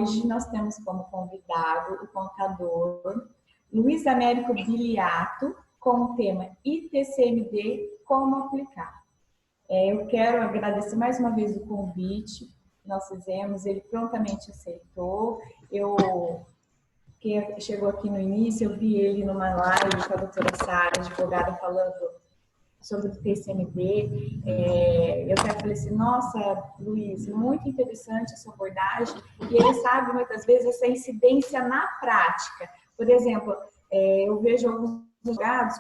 Hoje nós temos como convidado o contador Luiz Américo Biliato, com o tema ITCMD, como aplicar. Eu quero agradecer mais uma vez o convite que nós fizemos, ele prontamente aceitou. Que chegou aqui no início, eu vi ele numa live com a doutora Sara, advogada, falando sobre o TCMD. Eu até falei assim, nossa, Luiz, muito interessante a sua abordagem, e ele sabe muitas vezes essa incidência na prática. Por exemplo, eu vejo alguns advogados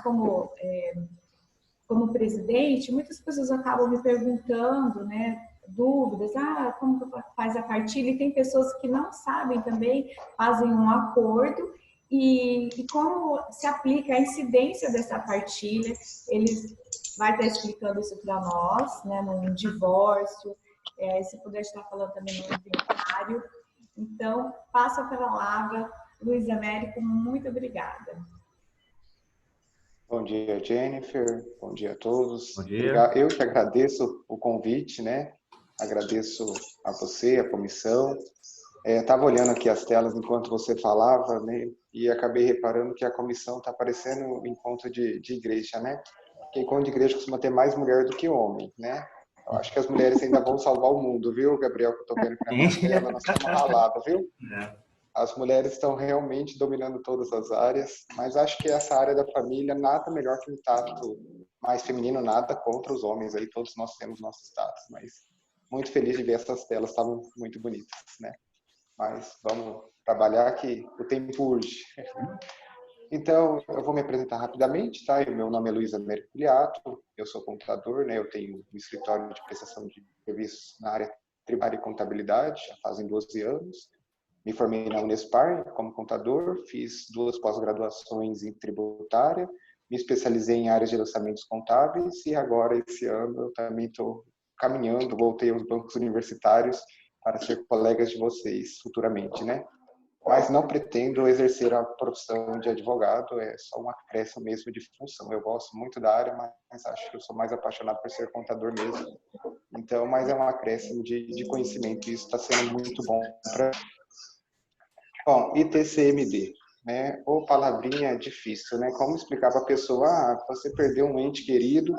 como presidente, muitas pessoas acabam me perguntando, né, dúvidas, como que faz a partilha? E tem pessoas que não sabem também, fazem um acordo e como se aplica a incidência dessa partilha. Eles vai estar explicando isso para nós, né, num divórcio, se puder estar falando também no inventário. Então, passo a palavra, Luiz Américo, muito obrigada. Bom dia, Jennifer. Bom dia a todos. Bom dia. Eu que agradeço o convite, né? Agradeço a você, a comissão. Estava olhando aqui as telas enquanto você falava, né? E acabei reparando que a comissão está parecendo encontro de igreja, né? Porque encontro de igreja costuma ter mais mulher do que homem, né? Eu acho que as mulheres ainda vão salvar o mundo, viu, Gabriel? Que eu estou vendo aqui na minha tela, nós estamos ralados, viu? As mulheres estão realmente dominando todas as áreas, mas acho que essa área da família, nada melhor que um tato mais feminino, nada contra os homens, aí todos nós temos nossos tatos, mas muito feliz de ver essas telas, estavam muito bonitas, né? Mas vamos trabalhar que o tempo urge. Então, eu vou me apresentar rapidamente, tá? Meu nome é Luiz Américo Biliato, eu sou contador, né? Eu tenho um escritório de prestação de serviços na área tributária e contabilidade, já fazem 12 anos. Me formei na Unespar como contador, fiz 2 pós-graduações em tributária, me especializei em áreas de lançamentos contábeis e agora, esse ano, eu também estou caminhando, voltei aos bancos universitários para ser colegas de vocês futuramente, né? Mas não pretendo exercer a profissão de advogado, é só um acréscimo mesmo de função. Eu gosto muito da área, mas acho que eu sou mais apaixonado por ser contador mesmo. Então, mas é um acréscimo de conhecimento e isso está sendo muito bom para... Bom, ITCMD, né? Ou palavrinha difícil, né? Como explicar para a pessoa, você perdeu um ente querido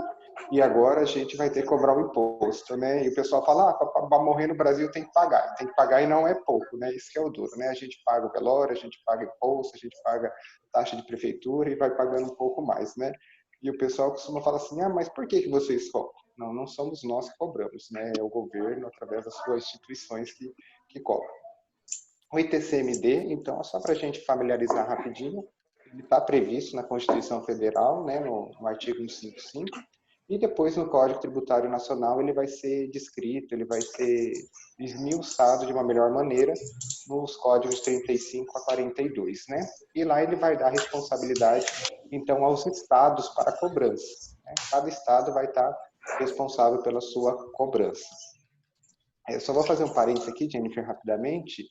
e agora a gente vai ter que cobrar o imposto, né? E o pessoal fala, para morrer no Brasil tem que pagar e não é pouco, né? Isso que é o duro, né? A gente paga o velório, a gente paga imposto, a gente paga taxa de prefeitura e vai pagando um pouco mais, né? E o pessoal costuma falar assim, mas por que vocês cobram? Não, não somos nós que cobramos, né? É o governo, através das suas instituições que cobram. O ITCMD, então, só para a gente familiarizar rapidinho, ele está previsto na Constituição Federal, né, no artigo 155, e depois no Código Tributário Nacional ele vai ser descrito, ele vai ser esmiuçado de uma melhor maneira nos códigos 35 a 42, né? E lá ele vai dar responsabilidade, então, aos estados para a cobrança, né? Cada estado vai estar responsável pela sua cobrança. Eu só vou fazer um parênteses aqui, Jennifer, rapidamente.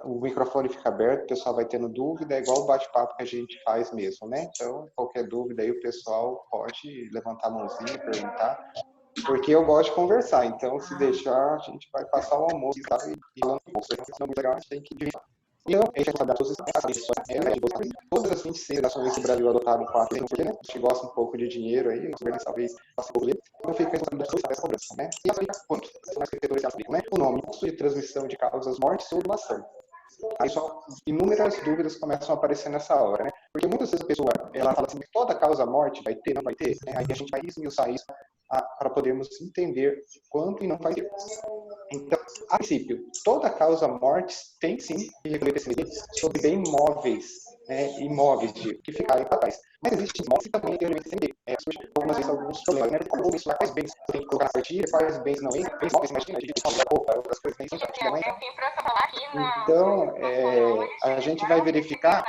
O microfone fica aberto, o pessoal vai tendo dúvida, é igual o bate-papo que a gente faz mesmo, né? Então, qualquer dúvida aí, o pessoal pode levantar a mãozinha, perguntar, porque eu gosto de conversar, então, se deixar, a gente vai passar o almoço e falando um pouco, se não é legal, a gente tem que dividir. E eu, a gente vai todas as 26 ações que o Brasil adotaram com a porque, né, a gente gosta um pouco de dinheiro aí, o governo talvez passe por ele, então fica a responsabilidade dessa cobrança, né? E aplica quanto? São as escritores que aplicam, né? O nome, custo de transmissão de causas mortes ou doação. Aí só inúmeras dúvidas começam a aparecer nessa hora, né? Porque muitas vezes a pessoa, ela fala assim, toda causa morte vai ter, não vai ter, né? Aí a gente vai esmiuçar isso para podermos entender quanto e não vai ter. Então, a princípio, toda causa morte tem sim que recolher TCMD sobre bem imóveis, né, imóveis que ficarem para trás. Mas existem imóveis que também tem elemento TCMD. Surge algumas vezes alguns problemas, né? Como isso lá faz bens, tem que colocar na partida, faz bens não entra, bens imóveis, imagina, de roupa, outras coisas nem sempre não entra. Então, a gente vai verificar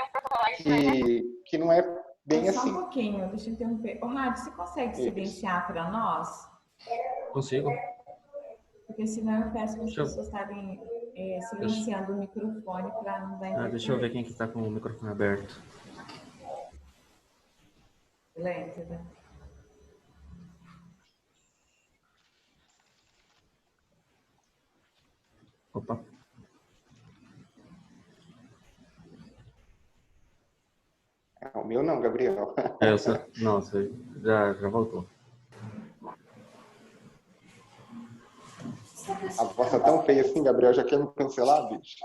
que não é bem assim. Só um pouquinho, deixa eu interromper. Rádio, você consegue silenciar para nós? Consigo. Porque senão eu peço para as pessoas estarem silenciando o microfone para não dar interferência. Deixa eu ver quem que está com o microfone aberto. Beleza. Opa. O meu não, Gabriel. Não, você já voltou. A voz tá tão feia assim, Gabriel, já quer me cancelar, bicho?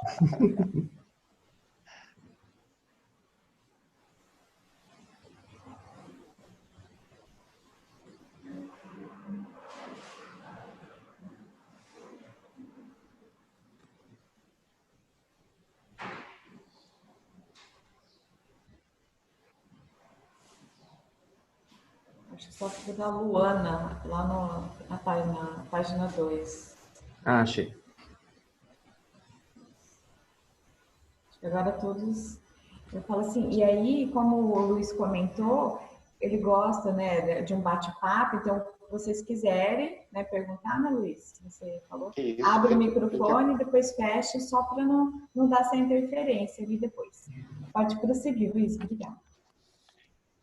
Acho que só foi da Luana, lá na página 2. Ah, achei. Agora todos. Eu falo assim, e aí, como o Luiz comentou, ele gosta, né, de um bate-papo, então, se vocês quiserem, né, perguntar, né, Luiz? Você falou? Que isso, Abre o microfone, depois fecha, só para não dar essa interferência ali depois. Pode prosseguir, Luiz, obrigada.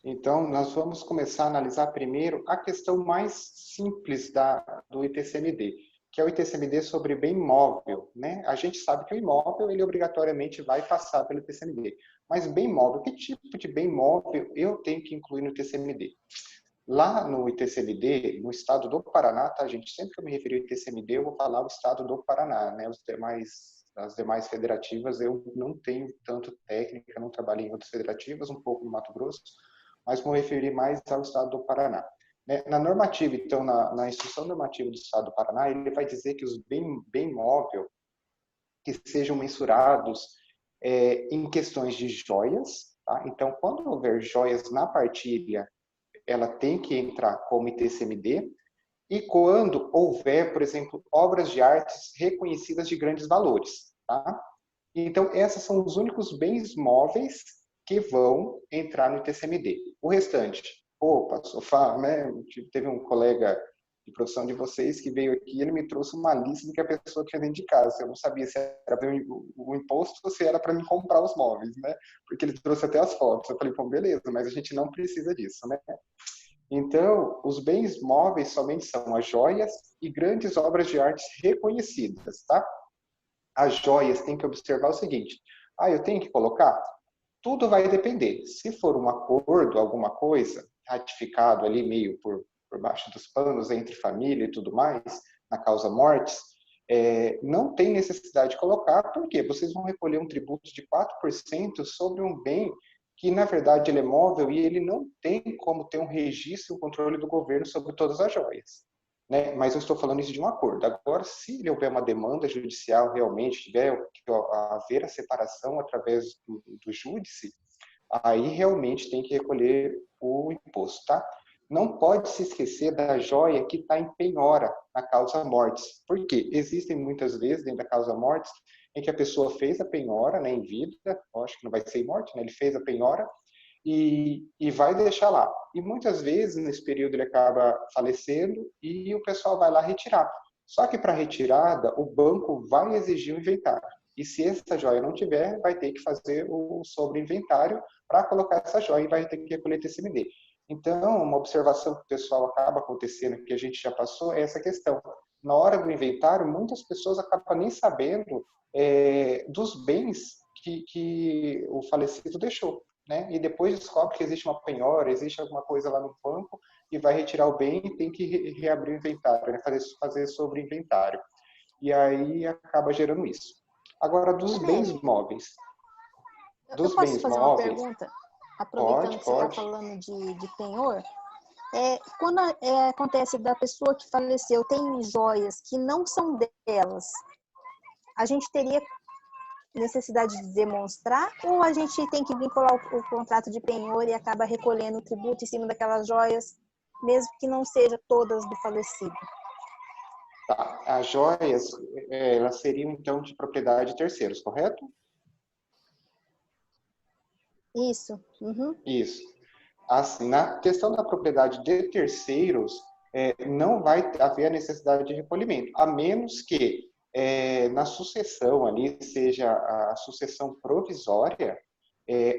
Então, nós vamos começar a analisar primeiro a questão mais simples do ITCMD, que é o ITCMD sobre bem móvel, né? A gente sabe que o imóvel, ele obrigatoriamente vai passar pelo ITCMD. Mas bem móvel, que tipo de bem móvel eu tenho que incluir no ITCMD? Lá no ITCMD, no estado do Paraná, tá, gente? Sempre que eu me referir ao ITCMD, eu vou falar o estado do Paraná, né? As demais federativas, eu não tenho tanto técnica, não trabalhei em outras federativas, um pouco no Mato Grosso, mas vou referir mais ao estado do Paraná. Na normativa, então, na instrução normativa do estado do Paraná, ele vai dizer que os bem móvel que sejam mensurados em questões de joias, tá? Então, quando houver joias na partilha, ela tem que entrar como ITCMD, e quando houver, por exemplo, obras de artes reconhecidas de grandes valores, tá? Então, esses são os únicos bens móveis que vão entrar no ITCMD. O restante, roupa, sofá, né? Teve um colega de profissão de vocês que veio aqui e ele me trouxe uma lista do que a pessoa tinha dentro de casa. Eu não sabia se era para o imposto ou se era para me comprar os móveis, né? Porque ele trouxe até as fotos. Eu falei, bom, beleza, mas a gente não precisa disso, né? Então, os bens móveis somente são as joias e grandes obras de arte reconhecidas, tá? As joias têm que observar o seguinte: eu tenho que colocar? Tudo vai depender. Se for um acordo, alguma coisa, ratificado ali meio por baixo dos panos entre família e tudo mais, na causa mortes, não tem necessidade de colocar, porque vocês vão recolher um tributo de 4% sobre um bem que, na verdade, ele é móvel e ele não tem como ter um registro e um controle do governo sobre todas as joias. Né? Mas eu estou falando isso de um acordo. Agora, se houver uma demanda judicial realmente, tiver que haver a separação através do júdice, aí realmente tem que recolher o imposto, tá? Não pode se esquecer da joia que está em penhora na causa mortes. Por quê? Existem muitas vezes dentro da causa mortes em que a pessoa fez a penhora, né, em vida, acho que não vai ser em morte, né, ele fez a penhora, e vai deixar lá. E muitas vezes, nesse período, ele acaba falecendo e o pessoal vai lá retirar. Só que para retirada, o banco vai exigir o inventário. E se essa joia não tiver, vai ter que fazer o sobre-inventário para colocar essa joia e vai ter que recolher TCMD. Então, uma observação que o pessoal acaba acontecendo, que a gente já passou, é essa questão. Na hora do inventário, muitas pessoas acabam nem sabendo dos bens que o falecido deixou. Né? E depois descobre que existe uma penhora, existe alguma coisa lá no banco e vai retirar o bem e tem que reabrir o inventário, né? fazer sobre inventário. E aí acaba gerando isso. Agora, dos bens móveis. Eu posso fazer uma pergunta? Aproveitando que você está falando de penhor, quando acontece da pessoa que faleceu, tem joias que não são delas, a gente teria necessidade de demonstrar, ou a gente tem que vincular o contrato de penhor e acaba recolhendo o tributo em cima daquelas joias, mesmo que não sejam todas do falecido? Tá. As joias, elas seriam então de propriedade de terceiros, correto? Isso. Uhum. Isso. Assim, na questão da propriedade de terceiros, não vai haver a necessidade de recolhimento, a menos que na sucessão ali, seja a sucessão provisória,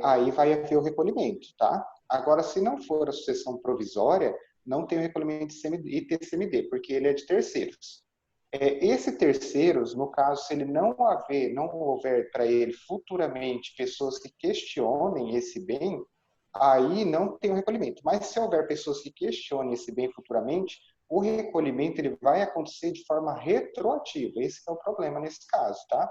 aí vai haver o recolhimento, tá? Agora, se não for a sucessão provisória, não tem o recolhimento de ITCMD, porque ele é de terceiros. Esse terceiros, no caso, se ele não houver para ele futuramente pessoas que questionem esse bem, aí não tem o recolhimento. Mas se houver pessoas que questionem esse bem futuramente, o recolhimento ele vai acontecer de forma retroativa. Esse é o problema nesse caso, tá?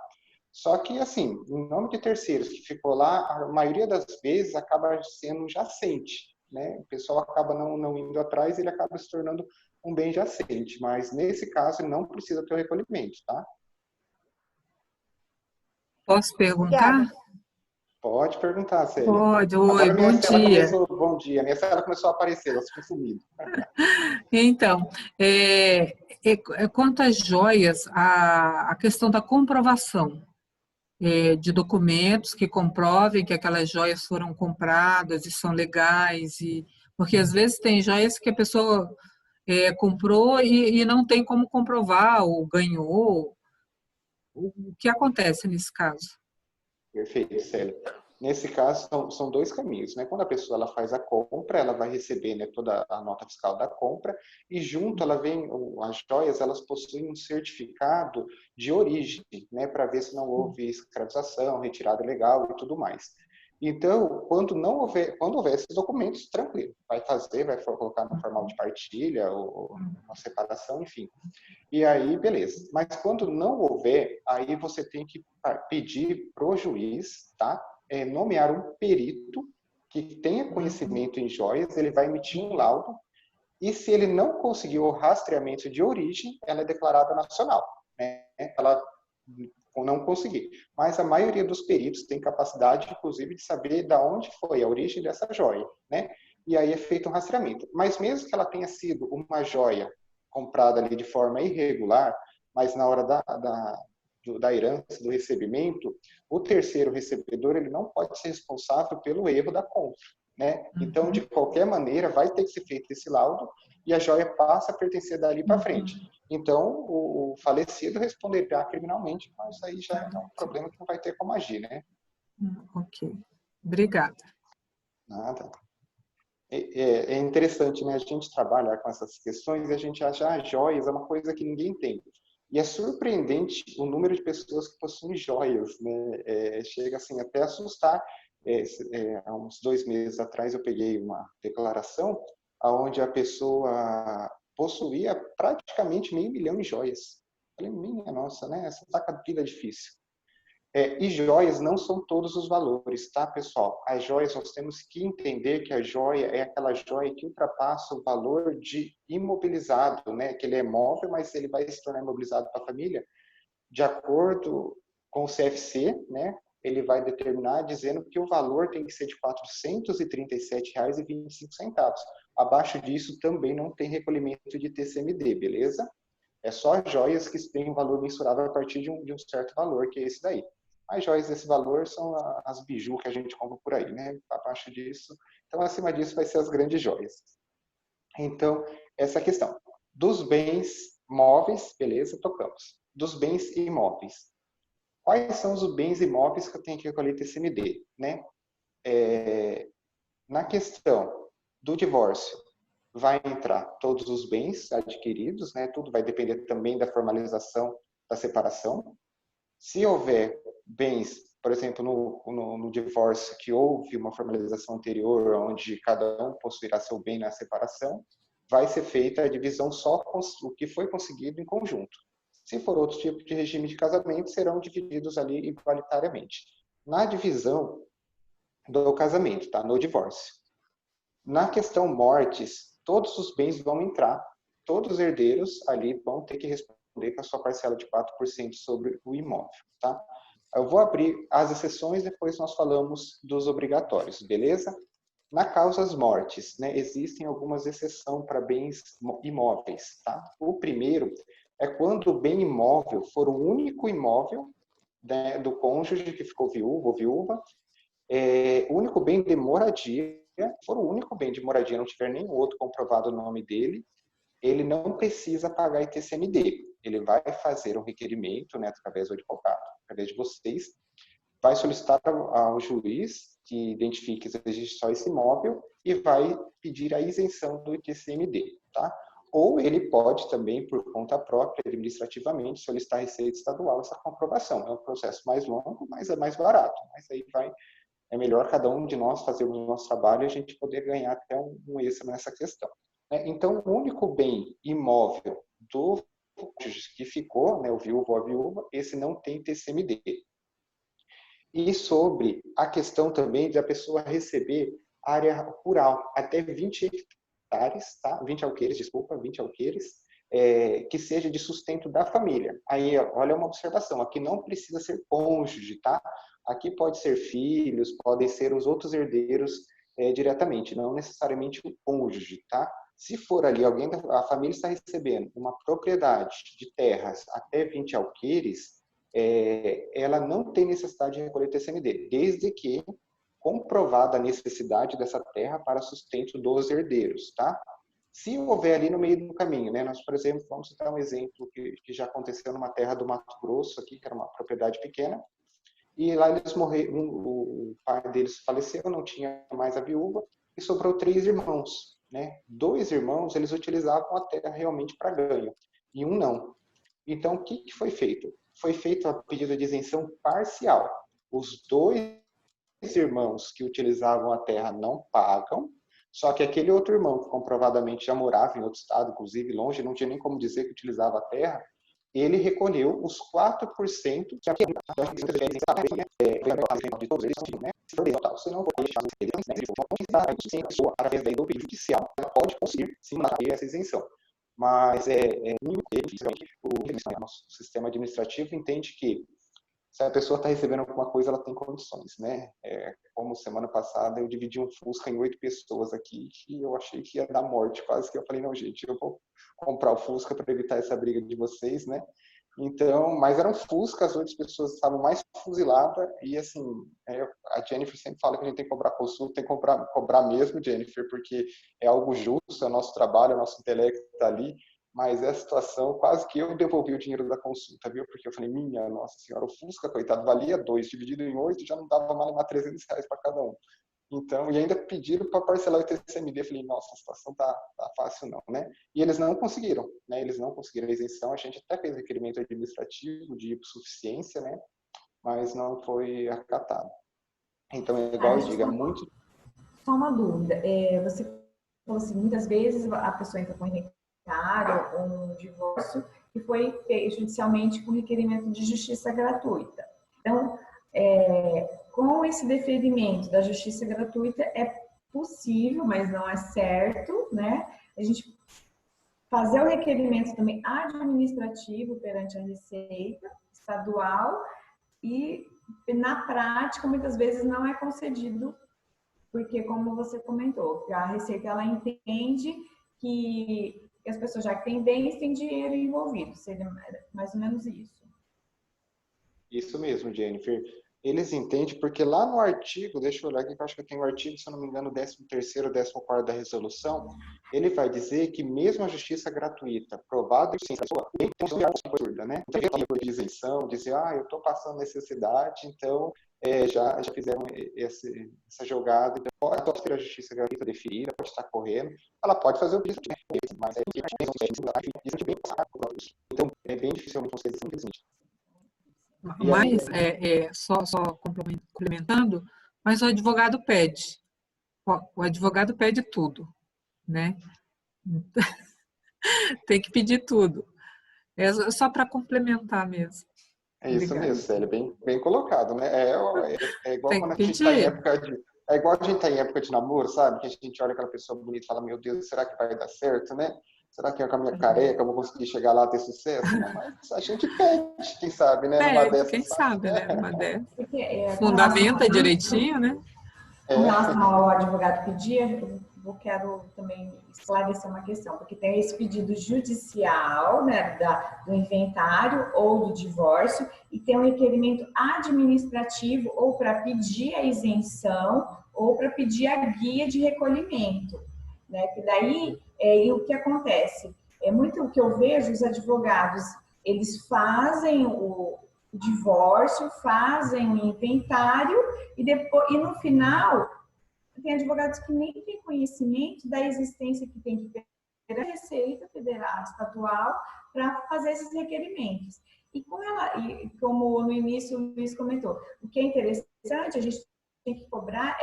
Só que, assim, em nome de terceiros que ficou lá, a maioria das vezes acaba sendo jacente, né? O pessoal acaba não indo atrás, ele acaba se tornando um bem jacente. Mas, nesse caso, ele não precisa ter o recolhimento, tá? Posso perguntar? Obrigada. Pode perguntar, Célia. Pode. Oi, Agora bom dia. Bom dia. Minha cela começou a aparecer, ela ficou sumida. Então, quanto às joias, a questão da comprovação de documentos que comprovem que aquelas joias foram compradas e são legais, porque às vezes tem joias que a pessoa comprou e não tem como comprovar, ou ganhou. O que acontece nesse caso? Perfeito, Célia. Nesse caso, são dois caminhos, né? Quando a pessoa ela faz a compra, ela vai receber, né, toda a nota fiscal da compra e junto ela vem, as joias, elas possuem um certificado de origem, né, para ver se não houve escravização, retirada ilegal e tudo mais. Então, quando houver esses documentos, tranquilo, vai colocar no formal de partilha ou uma separação, enfim. E aí, beleza. Mas quando não houver, aí você tem que pedir para o juiz, tá? Nomear um perito que tenha conhecimento em joias, ele vai emitir um laudo, e se ele não conseguir o rastreamento de origem, ela é declarada nacional, né? Ela não conseguir. Mas a maioria dos peritos tem capacidade, inclusive, de saber de onde foi a origem dessa joia, né? E aí é feito um rastreamento. Mas mesmo que ela tenha sido uma joia comprada ali de forma irregular, mas na hora da herança, do recebimento, o terceiro recebedor ele não pode ser responsável pelo erro da compra, né? Então, de qualquer maneira, vai ter que ser feito esse laudo e a joia passa a pertencer dali para frente. Então, o falecido responderá criminalmente, mas aí já é um problema que não vai ter como agir, né? Ok. Obrigada. Nada. É interessante, né? A gente trabalha com essas questões e a gente acha joias é uma coisa que ninguém tem. E é surpreendente o número de pessoas que possuem joias, né? Chega assim até a assustar. Há uns 2 meses atrás eu peguei uma declaração onde a pessoa possuía praticamente meio milhão em joias. Falei, minha nossa, né? Essa tá com a vida difícil. E joias não são todos os valores, tá, pessoal? As joias, nós temos que entender que a joia é aquela joia que ultrapassa o valor de imobilizado, né? Que ele é móvel, mas ele vai se tornar imobilizado para a família. De acordo com o CFC, né? Ele vai determinar dizendo que o valor tem que ser de R$ 437,25. Abaixo disso também não tem recolhimento de TCMD, beleza? É só joias que têm um valor mensurável a partir de um certo valor, que é esse daí. As joias desse valor são as biju que a gente compra por aí, né? Abaixo disso. Então, acima disso vai ser as grandes joias. Então, essa questão. Dos bens móveis, beleza, tocamos. Dos bens imóveis. Quais são os bens imóveis que eu tenho que recolher TCMD, né? Na questão do divórcio, vai entrar todos os bens adquiridos, né? Tudo vai depender também da formalização da separação. Se houver bens, por exemplo, no divórcio que houve uma formalização anterior, onde cada um possuirá seu bem na separação, vai ser feita a divisão só com o que foi conseguido em conjunto. Se for outro tipo de regime de casamento, serão divididos ali igualitariamente. Na divisão do casamento, tá? No divórcio. Na questão mortes, todos os bens vão entrar, todos os herdeiros ali vão ter que responder com a sua parcela de 4% sobre o imóvel, tá? Eu vou abrir as exceções, depois nós falamos dos obrigatórios, beleza? Na causas mortes, né, existem algumas exceções para bens imóveis, tá? O primeiro é quando o bem imóvel for o único imóvel, né, do cônjuge que ficou viúvo ou viúva, o único bem de moradia, for o único bem de moradia, não tiver nenhum outro comprovado o nome dele, ele não precisa pagar ITCMD. Ele vai fazer um requerimento, né, através do advogado, através de vocês, vai solicitar ao juiz que identifique se existe só esse imóvel e vai pedir a isenção do ITCMD, tá? Ou ele pode também, por conta própria, administrativamente, solicitar à Receita Estadual essa comprovação. É um processo mais longo, mas é mais barato. Mas aí vai é melhor cada um de nós fazermos o nosso trabalho e a gente poder ganhar até um extra nessa questão. Então, o único bem imóvel do que ficou, né, o viúvo ou a viúva, esse não tem TCMD. E sobre a questão também de a pessoa receber área rural, até 20 hectares, tá? 20 alqueires, que seja de sustento da família. Aí, olha uma observação, aqui não precisa ser cônjuge, tá? Aqui pode ser filhos, podem ser os outros herdeiros diretamente, não necessariamente o cônjuge, tá? Se for ali, a família está recebendo uma propriedade de terras até 20 alqueires, ela não tem necessidade de recolher TCMD, desde que comprovada a necessidade dessa terra para sustento dos herdeiros, tá? Se houver ali no meio do caminho, né? Nós, por exemplo, vamos citar um exemplo que já aconteceu numa terra do Mato Grosso, aqui, que era uma propriedade pequena, e lá eles morreram, o pai deles faleceu, não tinha mais a viúva, e sobrou 3 irmãos, né? 2 irmãos, eles utilizavam a terra realmente para ganho, e um não. Então, o que foi feito? Foi feito a pedido de isenção parcial. Os 2 irmãos que utilizavam a terra não pagam, só que aquele outro irmão que comprovadamente já morava em outro estado, inclusive longe, não tinha nem como dizer que utilizava a terra, ele recolheu os 4% que a de todos eles, né? Se for total, se não for através da do judicial, ela pode conseguir sim essa isenção. Mas o nosso sistema administrativo entende que se a pessoa está recebendo alguma coisa, ela tem condições, né? Como semana passada eu dividi um Fusca em 8 pessoas aqui, que eu achei que ia dar morte, quase que eu falei, não, gente, eu vou comprar o Fusca para evitar essa briga de vocês, né? Então, mas era um Fusca, as 8 pessoas estavam mais fuziladas, e assim, a Jennifer sempre fala que a gente tem que cobrar consulta, tem que cobrar mesmo, Jennifer, porque é algo justo, é o nosso trabalho, é o nosso intelecto está ali, mas essa situação, quase que eu devolvi o dinheiro da consulta, viu? Porque eu falei, minha nossa senhora, o Fusca, coitado, valia 2, dividido em 8, já não dava mais R$300 para cada um. Então, e ainda pediram para parcelar o TCMD, eu falei, nossa, a situação tá fácil não, né? E eles não conseguiram, né? Eles não conseguiram a isenção, a gente até fez requerimento administrativo de hipossuficiência, né? Mas não foi acatado. Então, é igual eu digo, é muito... Só uma dúvida, você falou assim, muitas vezes a pessoa entra com ou um divórcio que foi feito judicialmente com requerimento de justiça gratuita. Então, com esse deferimento da justiça gratuita é possível, mas não é certo, né? A gente fazer o requerimento também administrativo perante a Receita Estadual e, na prática, muitas vezes não é concedido, porque, como você comentou, a Receita ela entende que as pessoas já que têm bens têm dinheiro envolvido, seria mais ou menos isso. Isso mesmo, Jennifer. Eles entendem, porque lá no artigo, deixa eu olhar aqui, que eu acho que tem o artigo, se eu não me engano, 13º, 14º da resolução, ele vai dizer que mesmo a justiça gratuita, provado que a pessoa tem que ser absurda, né? Então, ele de isenção, dizer, eu estou passando necessidade, então já fizeram essa jogada, então pode ter a justiça gratuita deferida, pode estar correndo, ela pode fazer o pedido, mas então é bem dificilmente conseguir, simplesmente. Mas, só complementando, mas o advogado pede. O advogado pede tudo, né? Tem que pedir tudo. É só para complementar mesmo. É isso mesmo, Célia, bem colocado, né? É igual quando a gente está em época de... É igual a gente está em época de namoro, sabe? Que a gente olha aquela pessoa bonita e fala, meu Deus, será que vai dar certo, né? Será que com a minha careca eu vou conseguir chegar lá e ter sucesso? Né? Mas a gente pede, quem sabe, né? Numa dessas, quem sabe, né? Numa dessas. Porque, fundamenta direitinho, né? Com relação ao advogado pedir, eu quero também esclarecer uma questão, porque tem esse pedido judicial, né, do inventário ou do divórcio, e tem um requerimento administrativo ou para pedir a isenção ou para pedir a guia de recolhimento, né? Que daí, e o que acontece? É muito o que eu vejo, os advogados, eles fazem o divórcio, fazem o inventário e no final tem advogados que nem têm conhecimento da existência que tem que ter a Receita Federal Estadual para fazer esses requerimentos. E como no início o Luiz comentou, o que é interessante, a gente tem que cobrar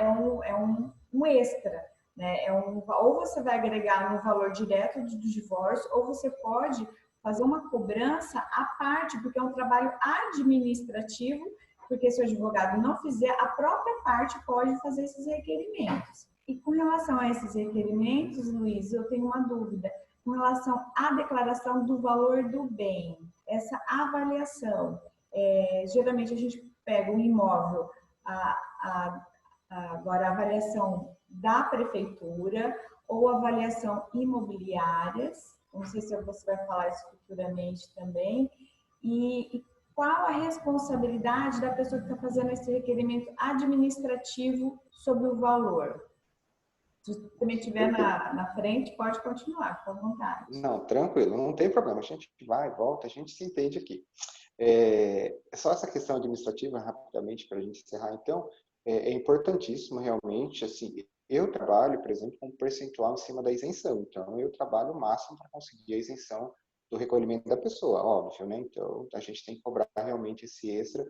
um extra, né? Ou você vai agregar no valor direto do divórcio, ou você pode fazer uma cobrança à parte, porque é um trabalho administrativo, porque se o advogado não fizer, a própria parte pode fazer esses requerimentos. E com relação a esses requerimentos, Luiz, eu tenho uma dúvida. Com relação à declaração do valor do bem, essa avaliação, geralmente a gente pega um imóvel, agora a avaliação da prefeitura ou avaliação imobiliárias, não sei se você vai falar isso futuramente também, e qual a responsabilidade da pessoa que está fazendo esse requerimento administrativo sobre o valor? Se você também estiver na frente, pode continuar, fica à vontade. Não, tranquilo, não tem problema. A gente vai, volta, a gente se entende aqui. Só essa questão administrativa, rapidamente, para a gente encerrar, então, é importantíssimo, realmente, assim, eu trabalho, por exemplo, com um percentual em cima da isenção. Então, eu trabalho o máximo para conseguir a isenção do recolhimento da pessoa, óbvio, né? Então, a gente tem que cobrar realmente esse extra,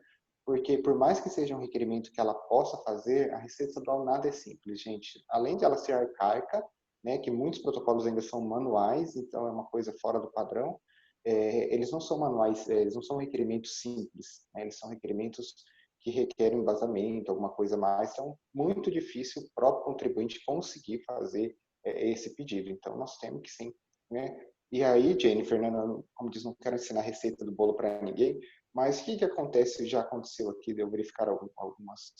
porque por mais que seja um requerimento que ela possa fazer, a Receita Estadual nada é simples, gente. Além de ela ser arcaica, né, que muitos protocolos ainda são manuais, então é uma coisa fora do padrão, eles não são manuais, eles não são requerimentos simples, né, eles são requerimentos que requerem embasamento, alguma coisa mais, então muito difícil o próprio contribuinte conseguir fazer esse pedido. Então nós temos que sim, né? E aí, Jennifer, né, como diz, não quero ensinar a receita do bolo para ninguém, mas o que acontece, já aconteceu aqui, de eu verificar algumas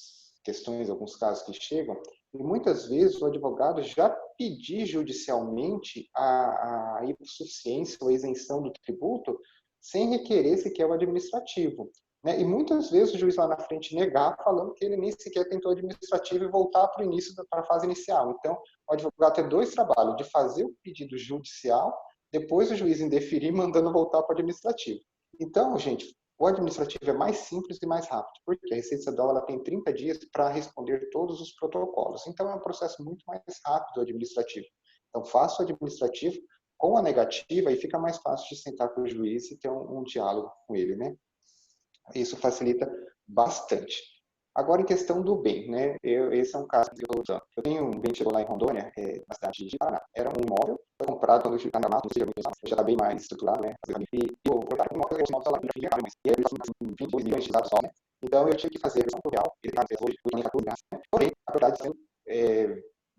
questões, alguns casos que chegam, e muitas vezes o advogado já pedir judicialmente a hipossuficiência ou a isenção do tributo sem requerer sequer o administrativo, né? E muitas vezes o juiz lá na frente negar, falando que ele nem sequer tentou o administrativo e voltar para o início, para a fase inicial. Então, o advogado tem dois trabalhos, de fazer o pedido judicial, depois o juiz indeferir, mandando voltar para o administrativo. Então, gente, o administrativo é mais simples e mais rápido, porque a Receita Estadual ela tem 30 dias para responder todos os protocolos. Então, é um processo muito mais rápido o administrativo. Então, faça o administrativo com a negativa e fica mais fácil de sentar com o juiz e ter um diálogo com ele, né? Isso facilita bastante. Agora, em questão do bem, né? Esse é um caso que eu estou usando. Eu tenho um bem que chegou lá em Rondônia, na cidade de Paraná. Era um imóvel, foi comprado quando eu estava na mata, já está bem mais estruturado, né? E o proprietário imóvel, esse imóvel está lá, e ele assim, 22 milhões de dados só, né? Então, eu tive que fazer a versão real, ele está hoje, né? Porém, a verdade sendo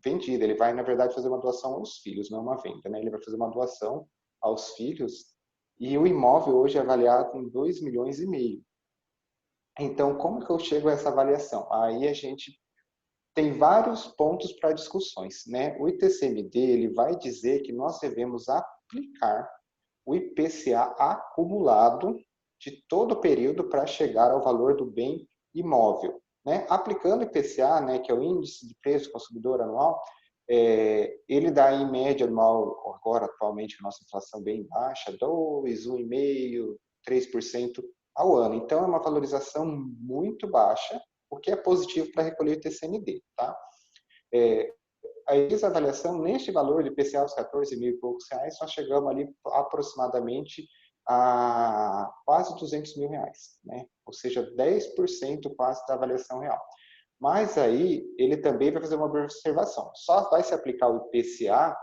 vendida, ele vai, na verdade, fazer uma doação aos filhos, não uma venda, né? Ele vai fazer uma doação aos filhos, e o imóvel hoje é avaliado em 2,5 milhões. Então, como que eu chego a essa avaliação? Aí a gente tem vários pontos para discussões, né? O ITCMD, ele vai dizer que nós devemos aplicar o IPCA acumulado de todo o período para chegar ao valor do bem imóvel, né? Aplicando o IPCA, né, que é o Índice de Preço do Consumidor Anual, ele dá em média anual, agora atualmente a nossa inflação bem baixa, 2, 1,5%, 3% ao ano. Então, é uma valorização muito baixa, o que é positivo para recolher o ITCMD, tá? A desavaliação, neste valor de IPCA, os 14 mil e poucos reais, nós chegamos ali aproximadamente a quase 200 mil reais, né? Ou seja, 10% quase da avaliação real. Mas aí, ele também vai fazer uma observação. Só vai se aplicar o IPCA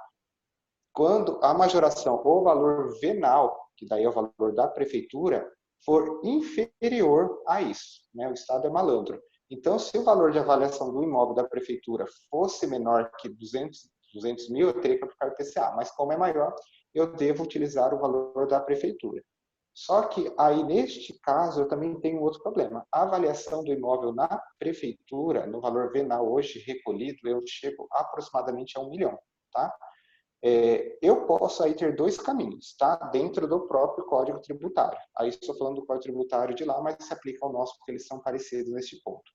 quando a majoração ou valor venal, que daí é o valor da prefeitura, for inferior a isso, né? O Estado é malandro. Então, se o valor de avaliação do imóvel da prefeitura fosse menor que 200 mil, eu teria que aplicar o IPCA. Mas como é maior, eu devo utilizar o valor da prefeitura. Só que aí, neste caso, eu também tenho outro problema. A avaliação do imóvel na prefeitura, no valor venal hoje recolhido, eu chego aproximadamente a 1 milhão, tá? Eu posso aí ter dois caminhos, tá? Dentro do próprio Código Tributário. Aí estou falando do Código Tributário de lá, mas se aplica ao nosso, porque eles são parecidos neste ponto.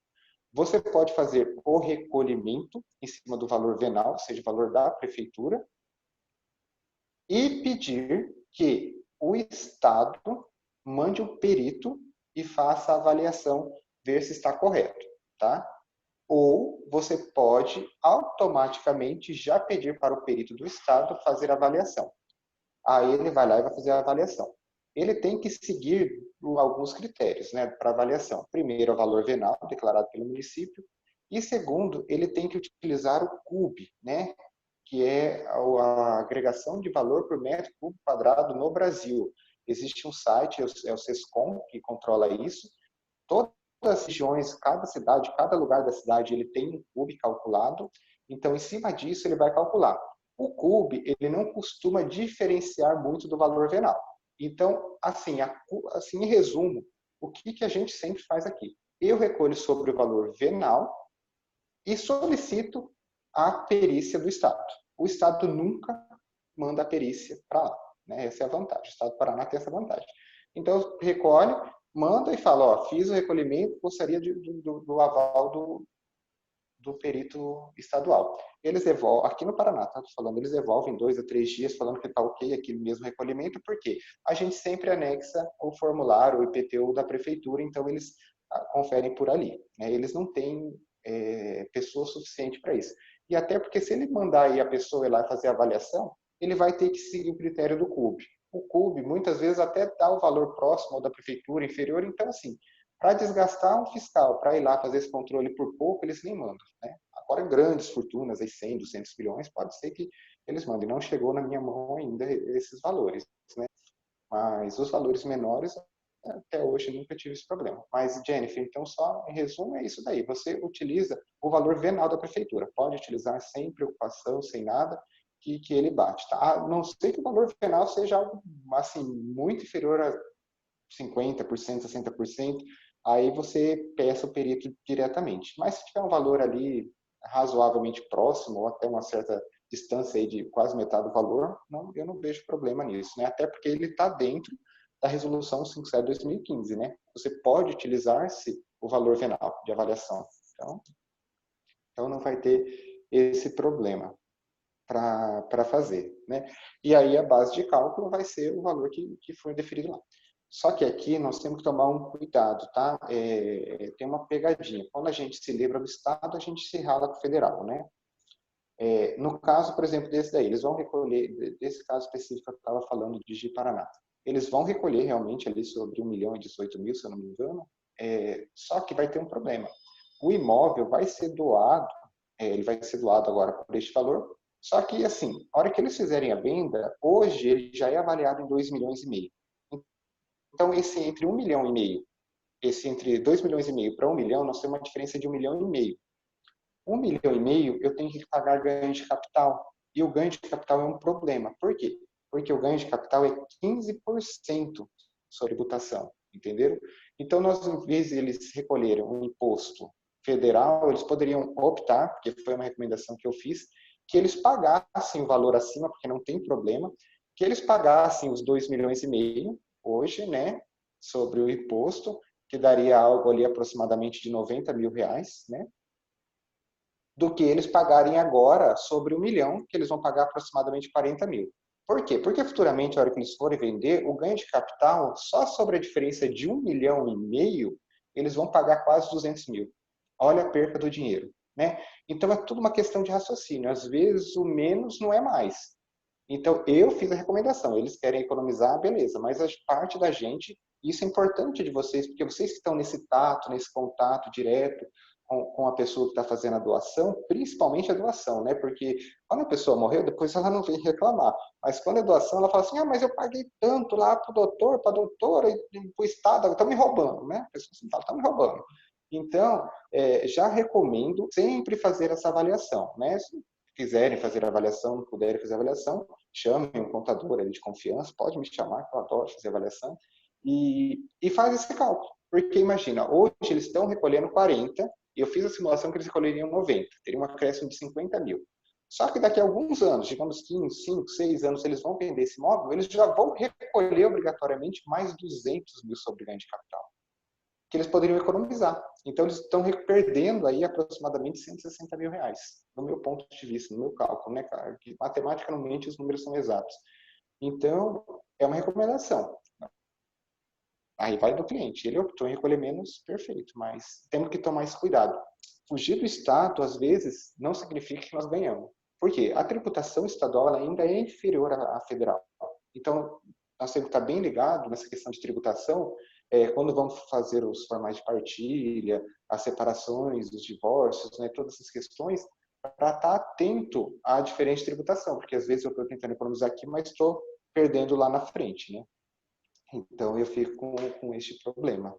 Você pode fazer o recolhimento em cima do valor venal, ou seja, o valor da prefeitura, e pedir que o Estado mande um perito e faça a avaliação, ver se está correto, tá? Ou você pode automaticamente já pedir para o perito do Estado fazer a avaliação. Aí ele vai lá e vai fazer a avaliação. Ele tem que seguir alguns critérios, né, para avaliação. Primeiro, o valor venal declarado pelo município. E segundo, ele tem que utilizar o CUB, né? Que é a agregação de valor por metro cúbico quadrado no Brasil. Existe um site, é o SESCOM, que controla isso. Todas as regiões, cada cidade, cada lugar da cidade, ele tem um CUB calculado. Então, em cima disso, ele vai calcular. O CUB, ele não costuma diferenciar muito do valor venal. Então, assim, em resumo, o que a gente sempre faz aqui? Eu recolho sobre o valor venal e solicito a perícia do Estado. O Estado nunca manda a perícia para lá, né? Essa é a vantagem. O Estado do Paraná tem essa vantagem. Então, recolhe, manda e fala, ó, fiz o recolhimento, gostaria do aval do perito estadual. Eles devolvem, aqui no Paraná, tá falando, eles devolvem 2 a 3 dias falando que está ok aquele mesmo recolhimento, porque a gente sempre anexa o formulário, o IPTU da prefeitura, então eles conferem por ali, né? Eles não têm pessoa suficiente para isso. E até porque se ele mandar aí a pessoa ir lá fazer a avaliação, ele vai ter que seguir o critério do CUB. O CUB, muitas vezes, até dá o valor próximo ao da prefeitura, inferior. Então, assim, para desgastar um fiscal, para ir lá fazer esse controle por pouco, eles nem mandam, né? Agora, grandes fortunas, aí 100, 200 bilhões, pode ser que eles mandem. Não chegou na minha mão ainda esses valores, né? Mas os valores menores, até hoje nunca tive esse problema. Mas, Jennifer, então só em resumo é isso daí. Você utiliza o valor venal da prefeitura. Pode utilizar sem preocupação, sem nada, que ele bate. Tá? A não ser que o valor venal seja algo assim, muito inferior a 50%, 60%, aí você peça o perito diretamente. Mas se tiver um valor ali razoavelmente próximo, ou até uma certa distância aí de quase metade do valor, eu não vejo problema nisso, né? Até porque ele está dentro da resolução 57/2015, né? Você pode utilizar-se o valor venal de avaliação. Então não vai ter esse problema para fazer, né? E aí a base de cálculo vai ser o valor que foi definido lá. Só que aqui nós temos que tomar um cuidado, tá? Tem uma pegadinha. Quando a gente se livra do Estado, a gente se rala para o federal, né? No caso, por exemplo, desse daí, eles vão recolher, desse caso específico que eu estava falando de Ji-Paraná, eles vão recolher realmente ali sobre 1.018.000, se eu não me engano, só que vai ter um problema. O imóvel vai ser doado, ele vai ser doado agora por este valor, só que, assim, a hora que eles fizerem a venda, hoje ele já é avaliado em 2,5 milhões. Então, esse entre 1,5 milhão, esse entre 2,5 milhões para 1 milhão, nós temos uma diferença de 1,5 milhão. 1,5 milhão eu tenho que pagar ganho de capital. E o ganho de capital é um problema. Por quê? Porque o ganho de capital é 15% sobre tributação, entenderam? Então, nós, em vez de eles recolherem um imposto federal, eles poderiam optar, porque foi uma recomendação que eu fiz, que eles pagassem o valor acima, porque não tem problema, que eles pagassem os 2,5 milhões hoje, né, sobre o imposto, que daria algo ali aproximadamente de 90 mil reais, né, do que eles pagarem agora sobre 1 milhão, que eles vão pagar aproximadamente 40 mil. Por quê? Porque futuramente, a hora que eles forem vender, o ganho de capital, só sobre a diferença de 1,5 milhão, eles vão pagar quase 200 mil. Olha a perca do dinheiro, né? Então, é tudo uma questão de raciocínio. Às vezes, o menos não é mais. Então, eu fiz a recomendação. Eles querem economizar, beleza. Mas a parte da gente, isso é importante de vocês, porque vocês que estão nesse tato, nesse contato direto com a pessoa que está fazendo a doação, principalmente a doação, né? Porque quando a pessoa morreu, depois ela não vem reclamar. Mas quando é doação, ela fala assim, mas eu paguei tanto lá para o doutor, para a doutora, e para o Estado, estão me roubando, né? A pessoa assim fala, estão me roubando. Então, já recomendo sempre fazer essa avaliação, né? Se quiserem fazer a avaliação, não puderem fazer a avaliação, chamem um contador ali de confiança, pode me chamar, que eu adoro fazer avaliação, e faz esse cálculo. Porque imagina, hoje eles estão recolhendo 40, e eu fiz a simulação que eles recolheriam 90, teria um acréscimo de 50 mil. Só que daqui a alguns anos, digamos 15, 5, 6 anos, eles vão vender esse imóvel, eles já vão recolher obrigatoriamente mais 200 mil sobre ganho de capital, que eles poderiam economizar. Então, eles estão perdendo aí aproximadamente 160 mil reais, no meu ponto de vista, no meu cálculo, né, cara? Que matematicamente os números são exatos. Então, é uma recomendação. Aí vai do cliente. Ele optou em recolher menos, perfeito, mas temos que tomar esse cuidado. Fugir do Estado, às vezes, não significa que nós ganhamos. Por quê? A tributação estadual ela ainda é inferior à federal. Então, nós temos que estar bem ligado nessa questão de tributação, quando vamos fazer os formais de partilha, as separações, os divórcios, né, todas essas questões, para estar atento à diferente tributação, porque às vezes eu estou tentando economizar aqui, mas estou perdendo lá na frente, né? Então eu fico com este problema.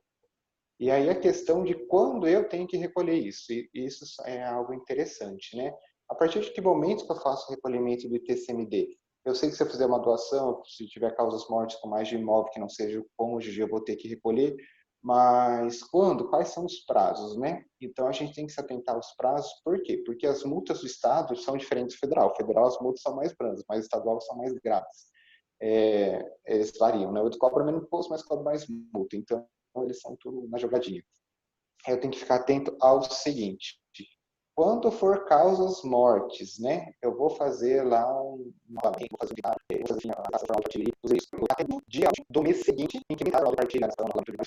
E aí a questão de quando eu tenho que recolher isso, e isso é algo interessante, né? A partir de que momento que eu faço o recolhimento do ITCMD? Eu sei que se eu fizer uma doação, se tiver causas mortes com mais de imóvel que não seja o cônjuge, eu vou ter que recolher, mas quando? Quais são os prazos, né? Então a gente tem que se atentar aos prazos, por quê? Porque as multas do Estado são diferentes do federal. O federal as multas são mais brandas, mas o estadual são mais graves. Eles variam, né? O outro cobra menos imposto, mas cobra mais multa. Então eles são tudo na jogadinha. Eu tenho que ficar atento ao seguinte: quando for causas mortes, né? Eu vou fazer lá novamente, vou fazer no dia do mês seguinte, em que me dá a partilha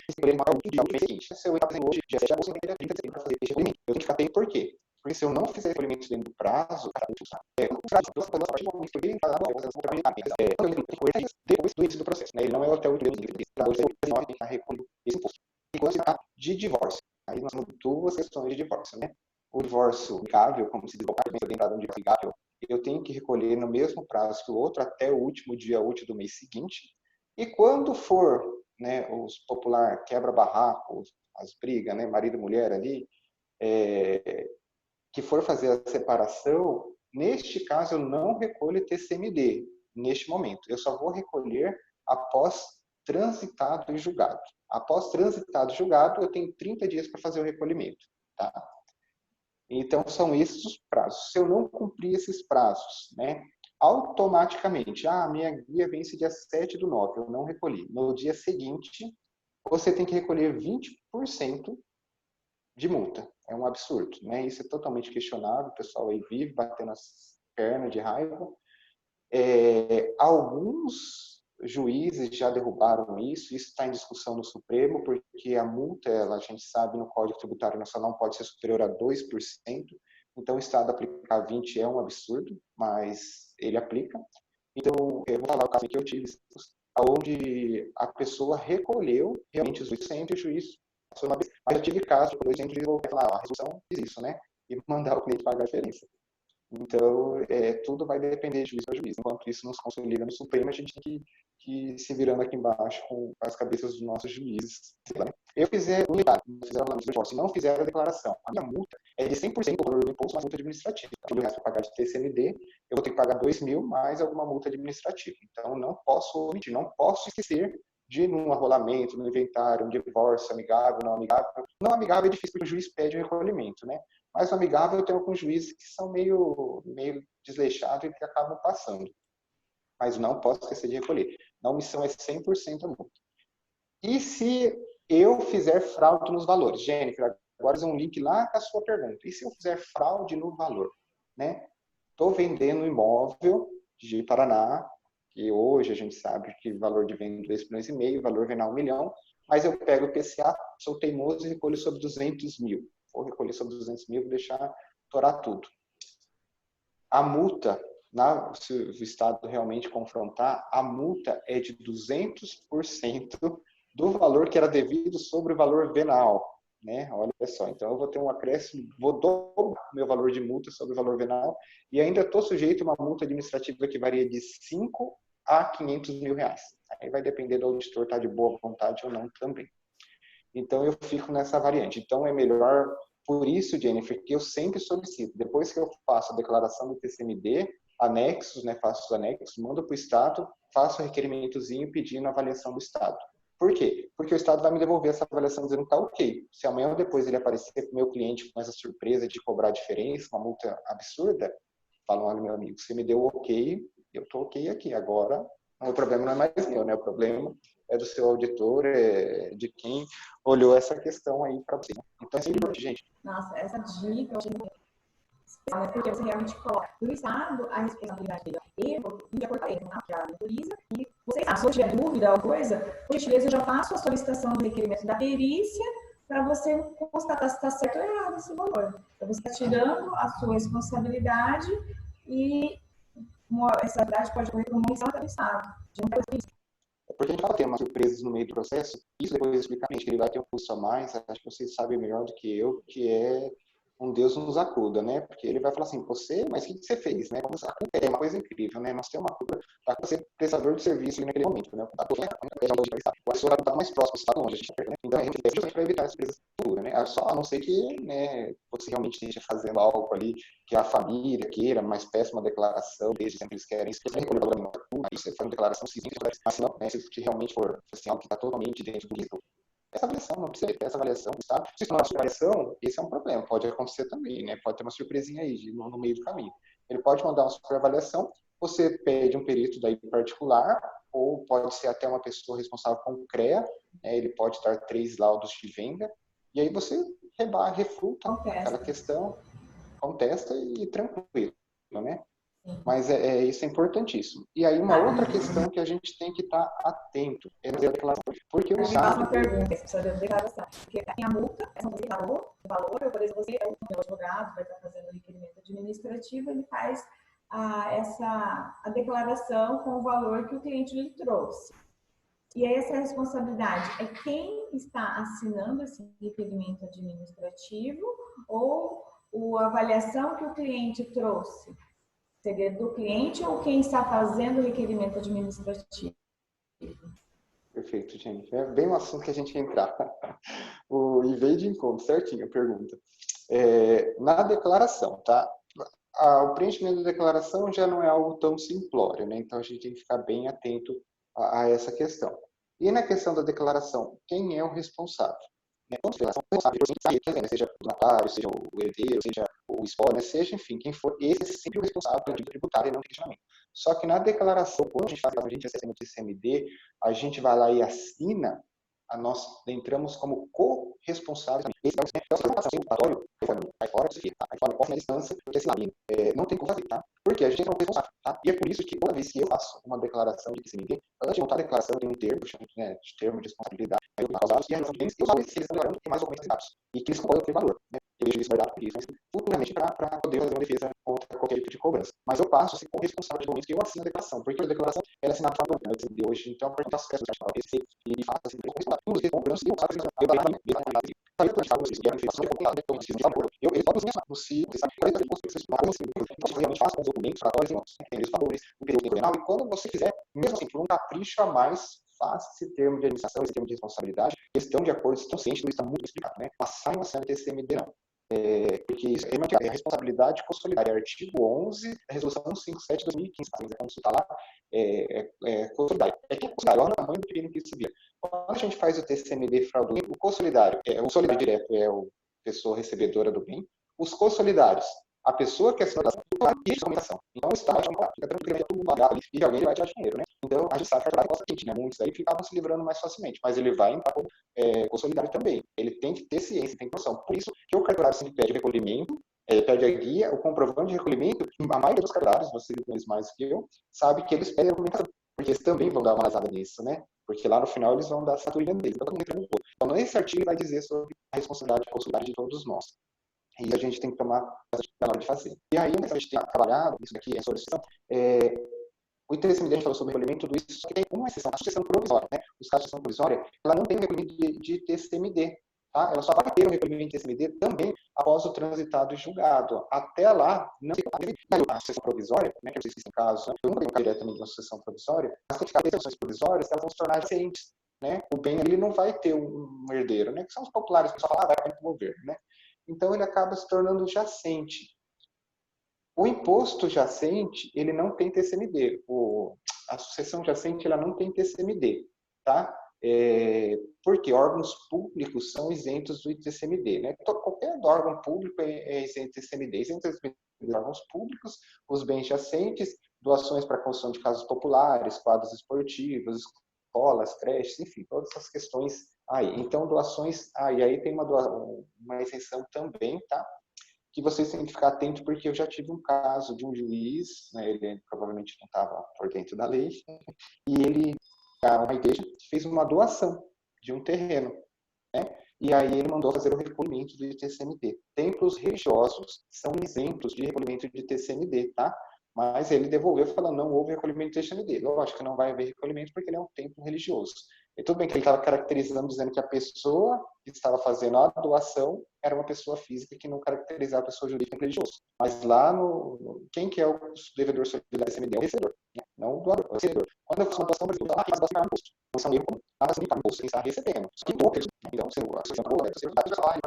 escolher uma do dia do mês seguinte. Se eu estar fazendo hoje, dia 7 de agosto, eu tenho que fazer esse recolhimento. Eu tenho que ficar atento por quê? Porque se eu não fizer recolhimento dentro do prazo, depois do início do processo, né? Ele não é até o 8 de recolher esse imposto. E quando se trata de divórcio, aí nós temos duas questões de divórcio, né? O divórcio amigável, como se diz, dentro de amigável, eu tenho que recolher no mesmo prazo que o outro, até o último dia útil do mês seguinte. E quando for, né, os popular quebra-barraco, as brigas, né, marido e mulher ali, que for fazer a separação, neste caso eu não recolho TCMD, neste momento. Eu só vou recolher após transitado e julgado. Após transitado e julgado, eu tenho 30 dias para fazer o recolhimento, tá? Então, são esses os prazos. Se eu não cumprir esses prazos, né, automaticamente, minha guia vence dia 7/9, eu não recolhi. No dia seguinte, você tem que recolher 20% de multa. É um absurdo, né? Isso é totalmente questionável, o pessoal aí vive batendo as pernas de raiva. Alguns juízes já derrubaram isso está em discussão no Supremo, porque a multa, a gente sabe, no Código Tributário Nacional não pode ser superior a 2%, então o Estado aplicar 20% é um absurdo, mas ele aplica. Então, eu vou falar o caso que eu tive, onde a pessoa recolheu realmente os 800 e o juiz passou uma vez, mas eu tive casos de 200 e vou falar, a resolução diz isso, né? E mandar o cliente pagar a diferença. Então, tudo vai depender de juiz para juiz. Enquanto isso não se consolida no Supremo, a gente tem que ir se virando aqui embaixo com as cabeças dos nossos juízes. Eu fizer o unidade, se não fizer a declaração, a minha multa é de 100% do valor do imposto, mais multa administrativa. Então, para pagar de TCMD, eu vou ter que pagar 2.000 mais alguma multa administrativa. Então, não posso omitir, não posso esquecer de num arrolamento, no inventário, um divórcio amigável, não amigável. Não amigável é difícil porque o juiz pede o recolhimento, né? Mas no amigável eu tenho alguns juízes que são meio desleixados e que acabam passando. Mas não posso esquecer de recolher. Na omissão é 100% a multa. E se eu fizer fraude nos valores? Jennifer, agora é um link lá com a sua pergunta. E se eu fizer fraude no valor? Né? Estou vendendo um imóvel de Paraná, que hoje a gente sabe que o valor de venda é 2,5 milhões, o valor venal 1 milhão, mas eu pego o PCA, sou teimoso e recolho sobre 200 mil. Vou recolher sobre 200 mil, vou deixar torar tudo. A multa, se o Estado realmente confrontar, a multa é de 200% do valor que era devido sobre o valor venal. Né? Olha só, então eu vou ter um acréscimo, vou dobrar o meu valor de multa sobre o valor venal e ainda estou sujeito a uma multa administrativa que varia de 5 a 500 mil reais. Aí vai depender do auditor estar de boa vontade ou não também. Então, eu fico nessa variante. Então, é melhor, por isso, Jennifer, que eu sempre solicito, depois que eu faço a declaração do TCMD, anexos, né, faço os anexos, mando para o Estado, faço um requerimentozinho pedindo a avaliação do Estado. Por quê? Porque o Estado vai me devolver essa avaliação dizendo que está ok. Se amanhã ou depois ele aparecer para o meu cliente com essa surpresa de cobrar diferença, uma multa absurda, falam, olha, meu amigo, você me deu ok, eu estou ok aqui. Agora, o problema não é mais meu, né? O problema é do seu auditor, de quem olhou essa questão aí para você. Então, é sempre importante, gente. Nossa, essa dica eu achei muito especial, né? Porque você realmente coloca do Estado a responsabilidade dele. E a portaria, né? Que a autoriza. E vocês sabem, se eu tiver dúvida ou coisa, por gentileza, eu já faço a solicitação do requerimento da perícia para você constatar se está certo ou errado esse valor. Então, você está tirando a sua responsabilidade e essa atividade pode ocorrer por uma omissão do Estado. porque a gente fala ter umas surpresas no meio do processo, isso depois explica que ele vai ter um custo a mais, acho que vocês sabem melhor do que eu, que é um Deus nos acuda, né? Porque ele vai falar assim, mas o que você fez, né? É uma coisa incrível, né? Nós temos uma culpa para ser prestador de serviço naquele momento, né? O senhor está mais próximo, você está longe, a gente né? Então a gente deve justamente para evitar as surpresas futuras, né? Só a não ser que, né, você realmente esteja fazendo algo ali que a família queira, mas peça uma declaração, desde sempre eles querem isso, aí você faz uma declaração civil, mas se não, né, se realmente for assim, algo que está totalmente dentro do risco, essa avaliação, não precisa ter essa avaliação, sabe? Se isso não é uma avaliação, esse é um problema, pode acontecer também, né? Pode ter uma surpresinha aí no meio do caminho. Ele pode mandar uma superavaliação, você pede um perito daí particular, ou pode ser até uma pessoa responsável com o CREA, né? Ele pode dar 3 laudos de venda, e aí você refuta aquela questão, contesta e tranquilo, né? Mas isso é importantíssimo. E aí uma outra questão que a gente tem que estar atento é fazer a declaração. Porque o Estado... uma pergunta, você precisa de declaração. Porque tem a multa, o valor, por exemplo, você é o advogado, vai estar fazendo o requerimento administrativo, ele faz a declaração com o valor que o cliente lhe trouxe. E aí essa responsabilidade é quem está assinando esse requerimento administrativo ou a avaliação que o cliente trouxe? Seria do cliente ou quem está fazendo o requerimento administrativo? Perfeito, gente. É bem um assunto que a gente ia entrar. E veio de encontro, certinho a pergunta. Na declaração, tá? O preenchimento da declaração já não é algo tão simplório, né? Então a gente tem que ficar bem atento a essa questão. E na questão da declaração, quem é o responsável? Seja o donatário, seja o herdeiro, seja o espólio, né? Seja, enfim, quem for, esse é sempre o responsável pela dívida tributária e não tem questionamento. Só que na declaração, quando a gente acessa o TCMD, a gente vai lá e assina, nós entramos como co-responsáveis. Esse é o aí fora, na instância, não tem como fazer, tá? Porque a gente é um responsável, tá? E é por isso que toda vez que eu faço uma declaração de TCMD, antes de montar a declaração, tem um termo, né, de termo de responsabilidade, aí eu dados e a relação de bens, eu sabe se eles estão declarando tem mais documentos dados e que eles concordam com o valor, né? Eu deixo isso guardado por isso, mas futuramente para poder fazer uma defesa contra qualquer tipo de cobrança. Mas eu passo a ser corresponsável de momentos que eu assino a declaração, porque a declaração ela é assinada por uma de hoje, então eu faço peças de receita e faço assim, eu respondo tudo que cobrança e eu faço eu dar na eu falo no ciclo, sabe? Eu realmente faço com os documentos, relatórios, os valores, o período penal, e quando você fizer, mesmo assim, por um capricho a mais, faça esse termo de administração, esse termo de responsabilidade, questão de acordo, estão cientes, isso está muito explicado, né? Mas sai uma cena TCMD, não. Porque isso é a responsabilidade consolidada, artigo 11 da resolução 157 de 2015, tá? Como isso está lá, consolidado. Que é consolidado, olha o tamanho do pequeno que isso vira. Quando a gente faz o TCMD fraudulento, o consolidário, o solidário direto é a pessoa recebedora do bem, os consolidários, a pessoa que é a documentação. Então, o Estado fica tranquilo, tudo pagado ali, e alguém vai tirar dinheiro, né? Então, a gente sabe que a gente, né? Muitos aí ficavam se livrando mais facilmente, mas ele vai entrar como consolidário também. Ele tem que ter ciência, tem que ter noção. Por isso que o cartorário sempre pede recolhimento, pede a guia, o comprovante de recolhimento, a maioria dos cartorários, vocês conhecem mais do que eu, sabe que eles pedem a documentação, porque eles também vão dar uma analisada nisso, né? Porque lá no final eles vão dar a assinatura deles. Então, esse artigo vai dizer sobre a responsabilidade consular de todos nós. E a gente tem que tomar na hora de fazer. E aí, a gente tem trabalhado, isso daqui é sobre a sessão, o TCMD a gente falou sobre o recolhimento do isso, só que tem uma exceção, a sucessão provisória, né? Os casos de sucessão provisória, ela não tem o recolhimento de TCMD, tá? Ela só vai ter o recolhimento de TCMD também após o transitado e julgado. Até lá, não tem a sucessão provisória, né? Que eu disse que em caso, eu não tenho diretamente de uma sucessão provisória, mas tem que ficar sucessões provisórias, elas vão se tornar recentes, né? O bem ele não vai ter um herdeiro, né? Que são os populares, que só falam, vai para o governo, né? Então, ele acaba se tornando jacente. O imposto jacente, ele não tem TCMD. A sucessão jacente, ela não tem TCMD, tá? Porque órgãos públicos são isentos do TCMD, né? Qualquer órgão público é isento do TCMD. Isento dos órgãos públicos, os bens jacentes, doações para a construção de casas populares, quadros esportivos, escolas, creches, enfim, todas essas questões aí. Então, doações, e aí tem uma isenção também, tá? Que vocês têm que ficar atentos, porque eu já tive um caso de um juiz, né, ele provavelmente não estava por dentro da lei, e ele, uma igreja, fez uma doação de um terreno, né? E aí ele mandou fazer o recolhimento de TCMD. Templos religiosos são isentos de recolhimento de TCMD, tá? Mas ele devolveu falando, não houve recolhimento do TCMD. Lógico que não vai haver recolhimento porque ele é um templo religioso. E tudo bem que ele estava caracterizando, dizendo que a pessoa que estava fazendo a doação era uma pessoa física que não caracterizava a pessoa jurídica e religiosa. Mas lá quem que é o devedor solidário do TCMD? É o recebedor, né? Não o doador, é o recebedor. Quando eu faço uma doação, por exemplo, a doação paga imposto. Isso é um erro comum. A doação paga imposto, quem está recebendo. Só que poucos, né? Então, se você não você vai salário,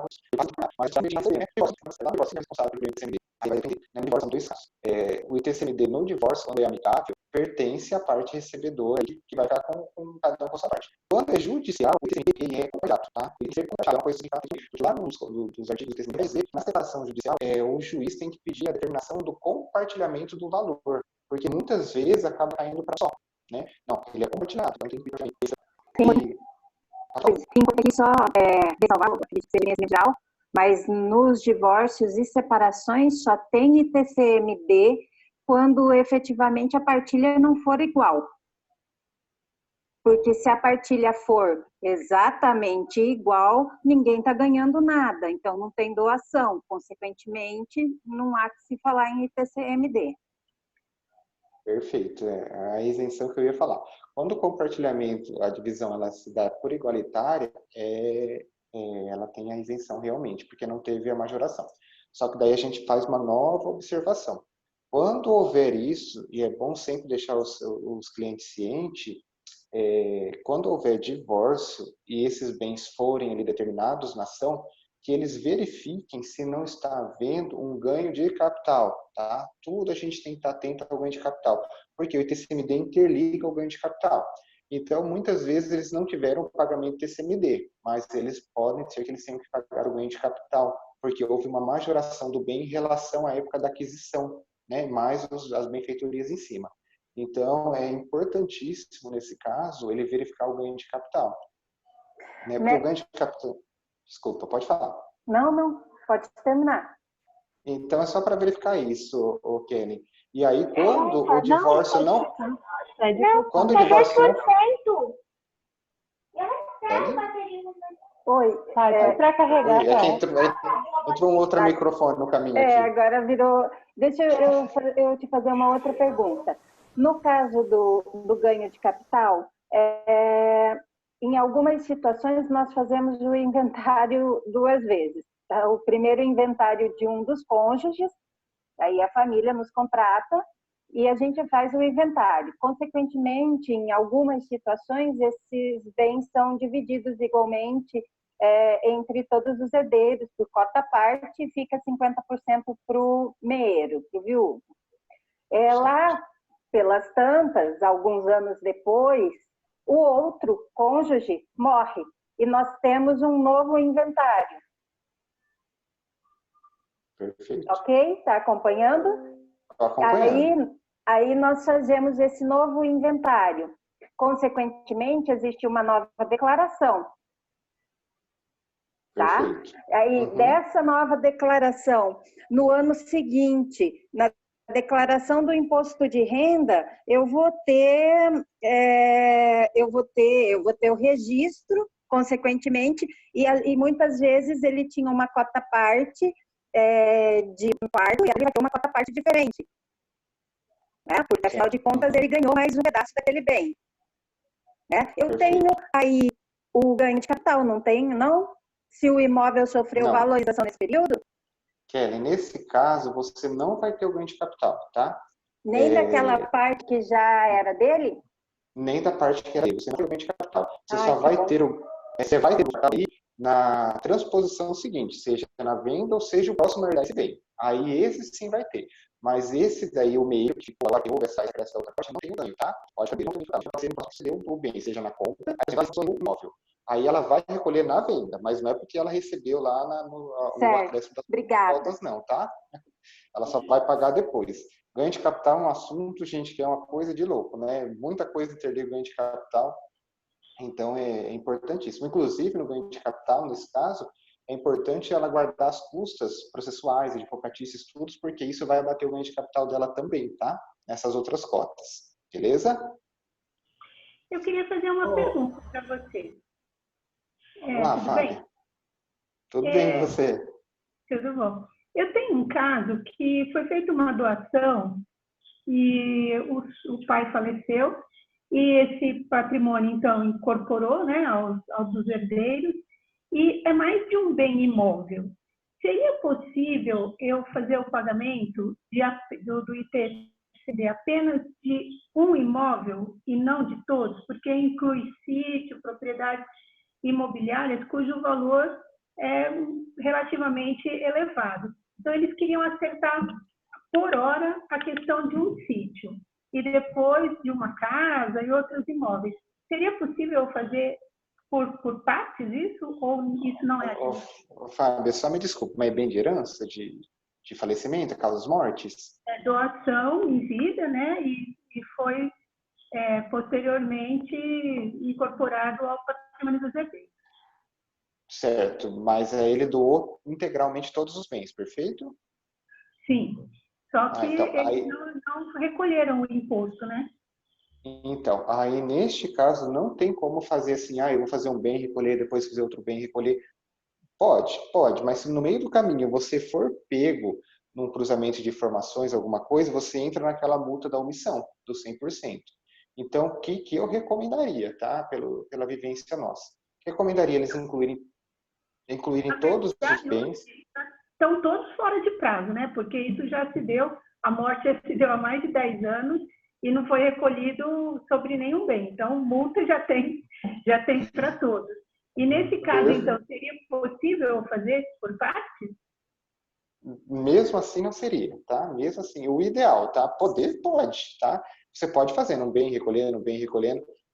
mas já me receber, né? O divórcio é responsável pelo TCMD. Aí vai depender. No divórcio são dois casos. O ITCMD no divórcio, quando é amigável, pertence à parte recebedora que vai ficar com cada um com a sua parte. Quando é judicial, o ITCMD ele é compartilhado, tá? Ele tem que compartilhar, é uma coisa que porque lá nos artigos do ITCMD vai dizer que na separação judicial, o juiz tem que pedir a determinação do compartilhamento do valor, porque muitas vezes acaba caindo para só, né? Não, ele é compartilhado, então tem que pedir Tem aqui só ressalvar, acredito que seria geral, mas nos divórcios e separações só tem ITCMD quando efetivamente a partilha não for igual. Porque se a partilha for exatamente igual, ninguém está ganhando nada, então não tem doação, consequentemente não há que se falar em ITCMD. Perfeito, a isenção que eu ia falar. Quando o compartilhamento, a divisão, ela se dá por igualitária, ela tem a isenção realmente, porque não teve a majoração. Só que daí a gente faz uma nova observação. Quando houver isso, e é bom sempre deixar os clientes cientes, quando houver divórcio e esses bens forem ali determinados na ação, que eles verifiquem se não está havendo um ganho de capital, tá? Tudo a gente tem que estar atento ao ganho de capital, porque o ITCMD interliga o ganho de capital. Então, muitas vezes eles não tiveram pagamento de TCMD, mas eles podem ser que eles tenham que pagar o ganho de capital, porque houve uma majoração do bem em relação à época da aquisição, né? Mais as benfeitorias em cima. Então, é importantíssimo, nesse caso, ele verificar o ganho de capital. Né? Porque o ganho de capital... Desculpa, pode falar. Não, pode terminar. Então, é só para verificar isso, Kenny. E aí, quando o divórcio não... Quando o divórcio não... Oi, para carregar. É que entrou um outro microfone no caminho aqui. Agora virou... Deixa eu te fazer uma outra pergunta. No caso do ganho de capital, em algumas situações nós fazemos o inventário 2 vezes. Tá? O primeiro inventário de um dos cônjuges, aí a família nos contrata e a gente faz o inventário. Consequentemente, em algumas situações, esses bens são divididos igualmente entre todos os herdeiros, por cota parte, e fica 50% para o meeiro, para o viúvo. Lá, pelas tantas, alguns anos depois, o outro cônjuge morre e nós temos um novo inventário. Perfeito. Ok? Está acompanhando? Estou acompanhando. Aí nós fazemos esse novo inventário. Consequentemente, existe uma nova declaração. Tá? Aí, dessa nova declaração, no ano seguinte, na declaração do imposto de renda, eu vou ter o registro, consequentemente, e muitas vezes ele tinha uma cota parte de um quarto e ele vai ter uma cota parte diferente. Né? Porque, afinal de contas, ele ganhou mais um pedaço daquele bem. Né? Eu tenho aí o ganho de capital, não tenho, não? Se o imóvel sofreu valorização nesse período? Kelly, nesse caso, você não vai ter o ganho de capital, tá? Nem daquela parte que já era dele? Nem da parte que era dele. Você não vai ter o ganho de capital. Você só vai ter você vai ter o capital aí na transposição seguinte, seja na venda ou seja o próximo herdar esse bem. Aí esse sim vai ter. Mas esse daí, o meio que houve essa outra parte, não tem o ganho, tá? Pode saber, não tem o ganho. Você não pode receber o bem, seja na compra, aí você vai receber o imóvel. Aí ela vai recolher na venda, mas não é porque ela recebeu lá no acréscimo das cotas, não, tá? Ela só vai pagar depois. Ganho de capital é um assunto, gente, que é uma coisa de louco, né? Muita coisa interliga ganho de capital, então é importantíssimo. Inclusive, no ganho de capital, nesse caso, é importante ela guardar as custas processuais, advocatícios, estudos, porque isso vai abater o ganho de capital dela também, tá? Nessas outras cotas. Beleza? Eu queria fazer uma pergunta para você. Olá, Fábio. Tudo bem com você? Tudo bom. Eu tenho um caso que foi feita uma doação e o pai faleceu, e esse patrimônio, então, incorporou, né, aos herdeiros, e é mais de um bem imóvel. Seria possível eu fazer o pagamento do ITCD apenas de um imóvel e não de todos? Porque inclui sítio, propriedades imobiliárias, cujo valor é relativamente elevado. Então, eles queriam acertar por hora a questão de um sítio e depois de uma casa e outros imóveis. Seria possível fazer por partes isso ou isso não é assim? Fábio, só me desculpe, mas é bem de herança, de falecimento, causas mortes? É doação em vida, né? E foi posteriormente incorporado ao patrimônio dos herdeiros. Certo, mas ele doou integralmente todos os bens, perfeito? Sim, só que então, eles não recolheram o imposto, né? Então, aí neste caso não tem como fazer assim, eu vou fazer um bem recolher, depois fazer outro bem recolher. Pode, mas se no meio do caminho você for pego num cruzamento de informações, alguma coisa, você entra naquela multa da omissão, do 100%. Então, o que eu recomendaria, tá? Pela vivência nossa. Recomendaria eles incluírem todos os bens. Estão todos fora de prazo, né? Porque isso já se deu, a morte já se deu há mais de 10 anos e não foi recolhido sobre nenhum bem. Então, multa já tem para todos. E nesse caso, então, seria possível fazer por partes? Mesmo assim não seria, tá? Mesmo assim, o ideal, tá? Poder pode, tá? Você pode fazer um bem recolhendo,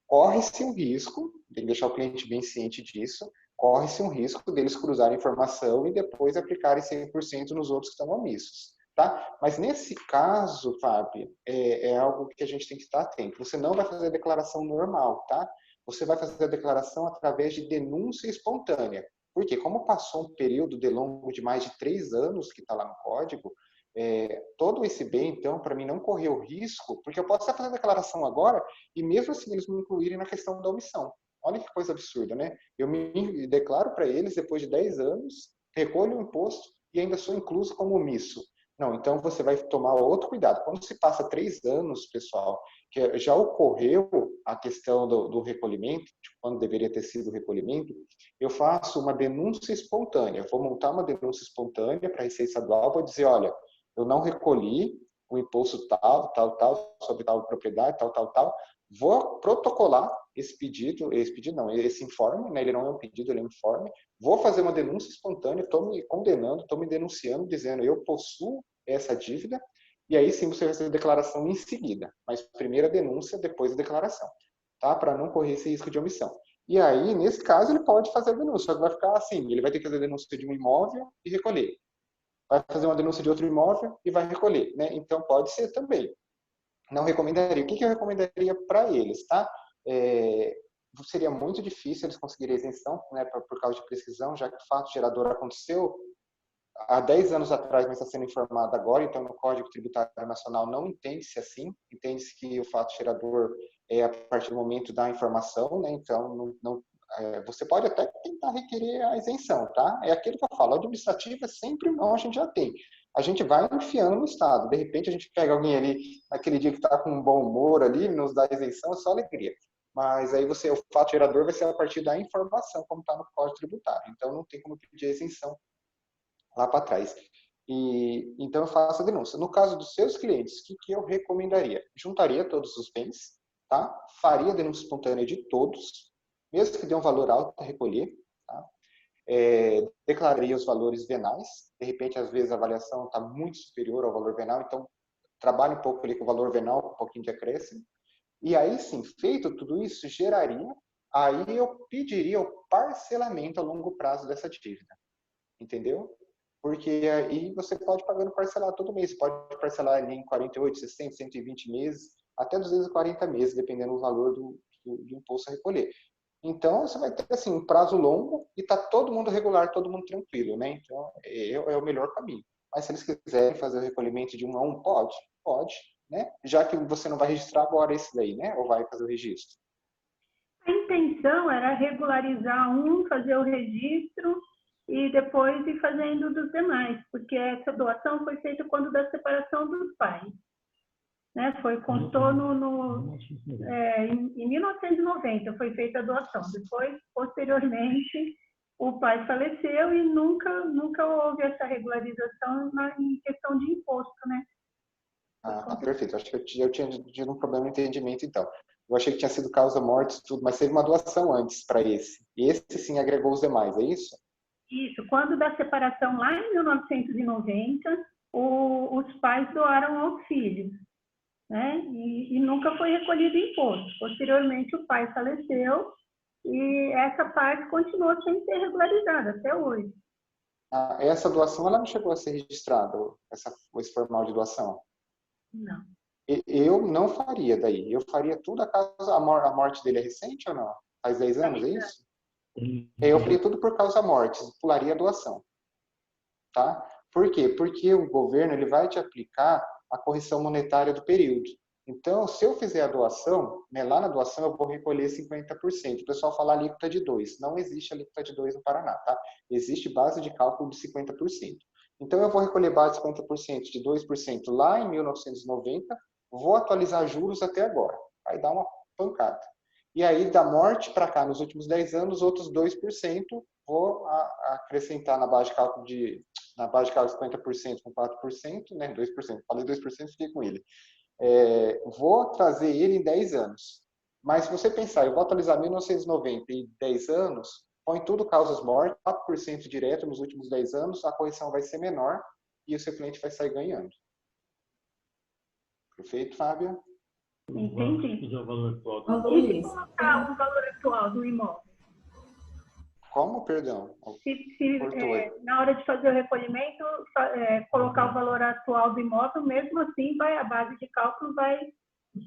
corre-se um risco, tem que deixar o cliente bem ciente disso, corre-se um risco deles cruzarem informação e depois aplicarem 100% nos outros que estão omissos, tá? Mas nesse caso, Fábio, é algo que a gente tem que estar atento. Você não vai fazer a declaração normal, tá? Você vai fazer a declaração através de denúncia espontânea. Porque como passou um período de longo de mais de 3 anos que está lá no código, todo esse bem, então, para mim não correr o risco, porque eu posso até fazer a declaração agora e mesmo assim eles me incluírem na questão da omissão. Olha que coisa absurda, né? Eu me declaro para eles depois de 10 anos, recolho o imposto e ainda sou incluso como omisso. Não, então você vai tomar outro cuidado. Quando se passa 3 anos, pessoal, que já ocorreu a questão do recolhimento, de quando deveria ter sido o recolhimento, eu faço uma denúncia espontânea. Vou montar uma denúncia espontânea para a Receita Estadual, vou dizer, olha, eu não recolhi o imposto tal, sobre tal propriedade, tal. Vou protocolar esse informe, né? Ele não é um pedido, ele é um informe. Vou fazer uma denúncia espontânea, estou me condenando, estou me denunciando, dizendo eu possuo essa dívida, e aí sim você vai fazer a declaração em seguida. Mas primeiro a denúncia, depois a declaração, tá? Para não correr esse risco de omissão. E aí, nesse caso, ele pode fazer a denúncia, só que vai ficar assim, ele vai ter que fazer a denúncia de um imóvel e recolher. Vai fazer uma denúncia de outro imóvel e vai recolher, né? Então, pode ser também. Não recomendaria. O que eu recomendaria para eles, tá? Seria muito difícil eles conseguirem isenção, né, por causa de prescrição, já que o fato gerador aconteceu há 10 anos atrás, mas está sendo informado agora, então no Código Tributário Nacional não entende-se assim, entende-se que o fato gerador é a partir do momento da informação, né, então você pode até tentar requerer a isenção, tá? É aquilo que eu falo, administrativa é sempre não, a gente já tem. A gente vai enfiando no Estado, de repente a gente pega alguém ali, naquele dia que está com um bom humor ali, nos dá isenção, é só alegria. Mas aí o fato gerador vai ser a partir da informação, como está no Código Tributário, então não tem como pedir a isenção lá para trás. Então eu faço a denúncia. No caso dos seus clientes, o que eu recomendaria? Juntaria todos os bens, tá? Faria a denúncia espontânea de todos, mesmo que dê um valor alto a recolher, tá? Declararia os valores venais, de repente às vezes a avaliação está muito superior ao valor venal, então trabalhe um pouco ali com o valor venal, com um pouquinho de acréscimo, e aí sim, feito tudo isso, aí eu pediria o parcelamento a longo prazo dessa dívida, entendeu? Porque aí você pode pagando parcelado todo mês, pode parcelar ali em 48, 60, 120 meses, até 240 meses, dependendo do valor do imposto a recolher. Então, você vai ter assim, um prazo longo e está todo mundo regular, todo mundo tranquilo, né? Então, é o melhor caminho. Mas se eles quiserem fazer o recolhimento de 1 a 1, pode, né? Já que você não vai registrar agora esse daí, né? Ou vai fazer o registro? A intenção era regularizar fazer o registro e depois ir fazendo dos demais, porque essa doação foi feita quando da separação dos pais. né? Constou em 1990 foi feita a doação. Depois, posteriormente, o pai faleceu e nunca houve essa regularização em questão de imposto, né? Tá, perfeito. Acho que eu tinha tido um problema no entendimento, então. Eu achei que tinha sido causa-morte, tudo, mas teve uma doação antes para esse. E esse, sim, agregou os demais, é isso? Isso. Quando da separação lá em 1990, os pais doaram aos filhos, né? E nunca foi recolhido imposto. Posteriormente, o pai faleceu e essa parte continuou sem ser regularizada até hoje. Essa doação, ela não chegou a ser registrada, esse formal de doação? Não. Eu não faria daí. Eu faria tudo a morte dele é recente ou não? Faz 10 anos, é isso? Eu faria tudo por causa da morte, pularia a doação. Tá? Por quê? Porque o governo ele vai te aplicar a correção monetária do período. Então, se eu fizer a doação, né, lá na doação eu vou recolher 50%. O pessoal fala alíquota de 2%. Não existe alíquota de 2% no Paraná, tá? Existe base de cálculo de 50%. Então, eu vou recolher base de 50% de 2% lá em 1990, vou atualizar juros até agora. Vai dar uma pancada. E aí, da morte para cá, nos últimos 10 anos, outros 2%, vou acrescentar na base de cálculo de 50% com 4%, né? 2%. Falei 2%, fiquei com ele. Vou trazer ele em 10 anos. Mas se você pensar, eu vou atualizar 1990 em 10 anos, põe tudo causas mortes, 4% direto nos últimos 10 anos, a correção vai ser menor e o seu cliente vai sair ganhando. Perfeito, Fábia? Entendi. E se colocar o valor atual do imóvel? Como, perdão? Na hora de fazer o recolhimento, colocar o valor atual do imóvel, mesmo assim, a base de cálculo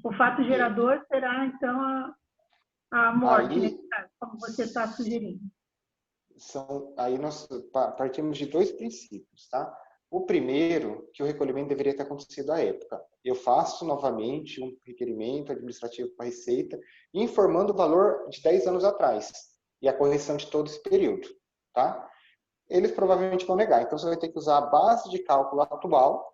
o fato gerador será, então, a morte, nesse caso, como você está sugerindo. Aí nós partimos de 2 princípios, tá? O primeiro, que o recolhimento deveria ter acontecido à época. Eu faço novamente um requerimento administrativo para a Receita, informando o valor de 10 anos atrás e a correção de todo esse período, tá? Eles provavelmente vão negar. Então, você vai ter que usar a base de cálculo atual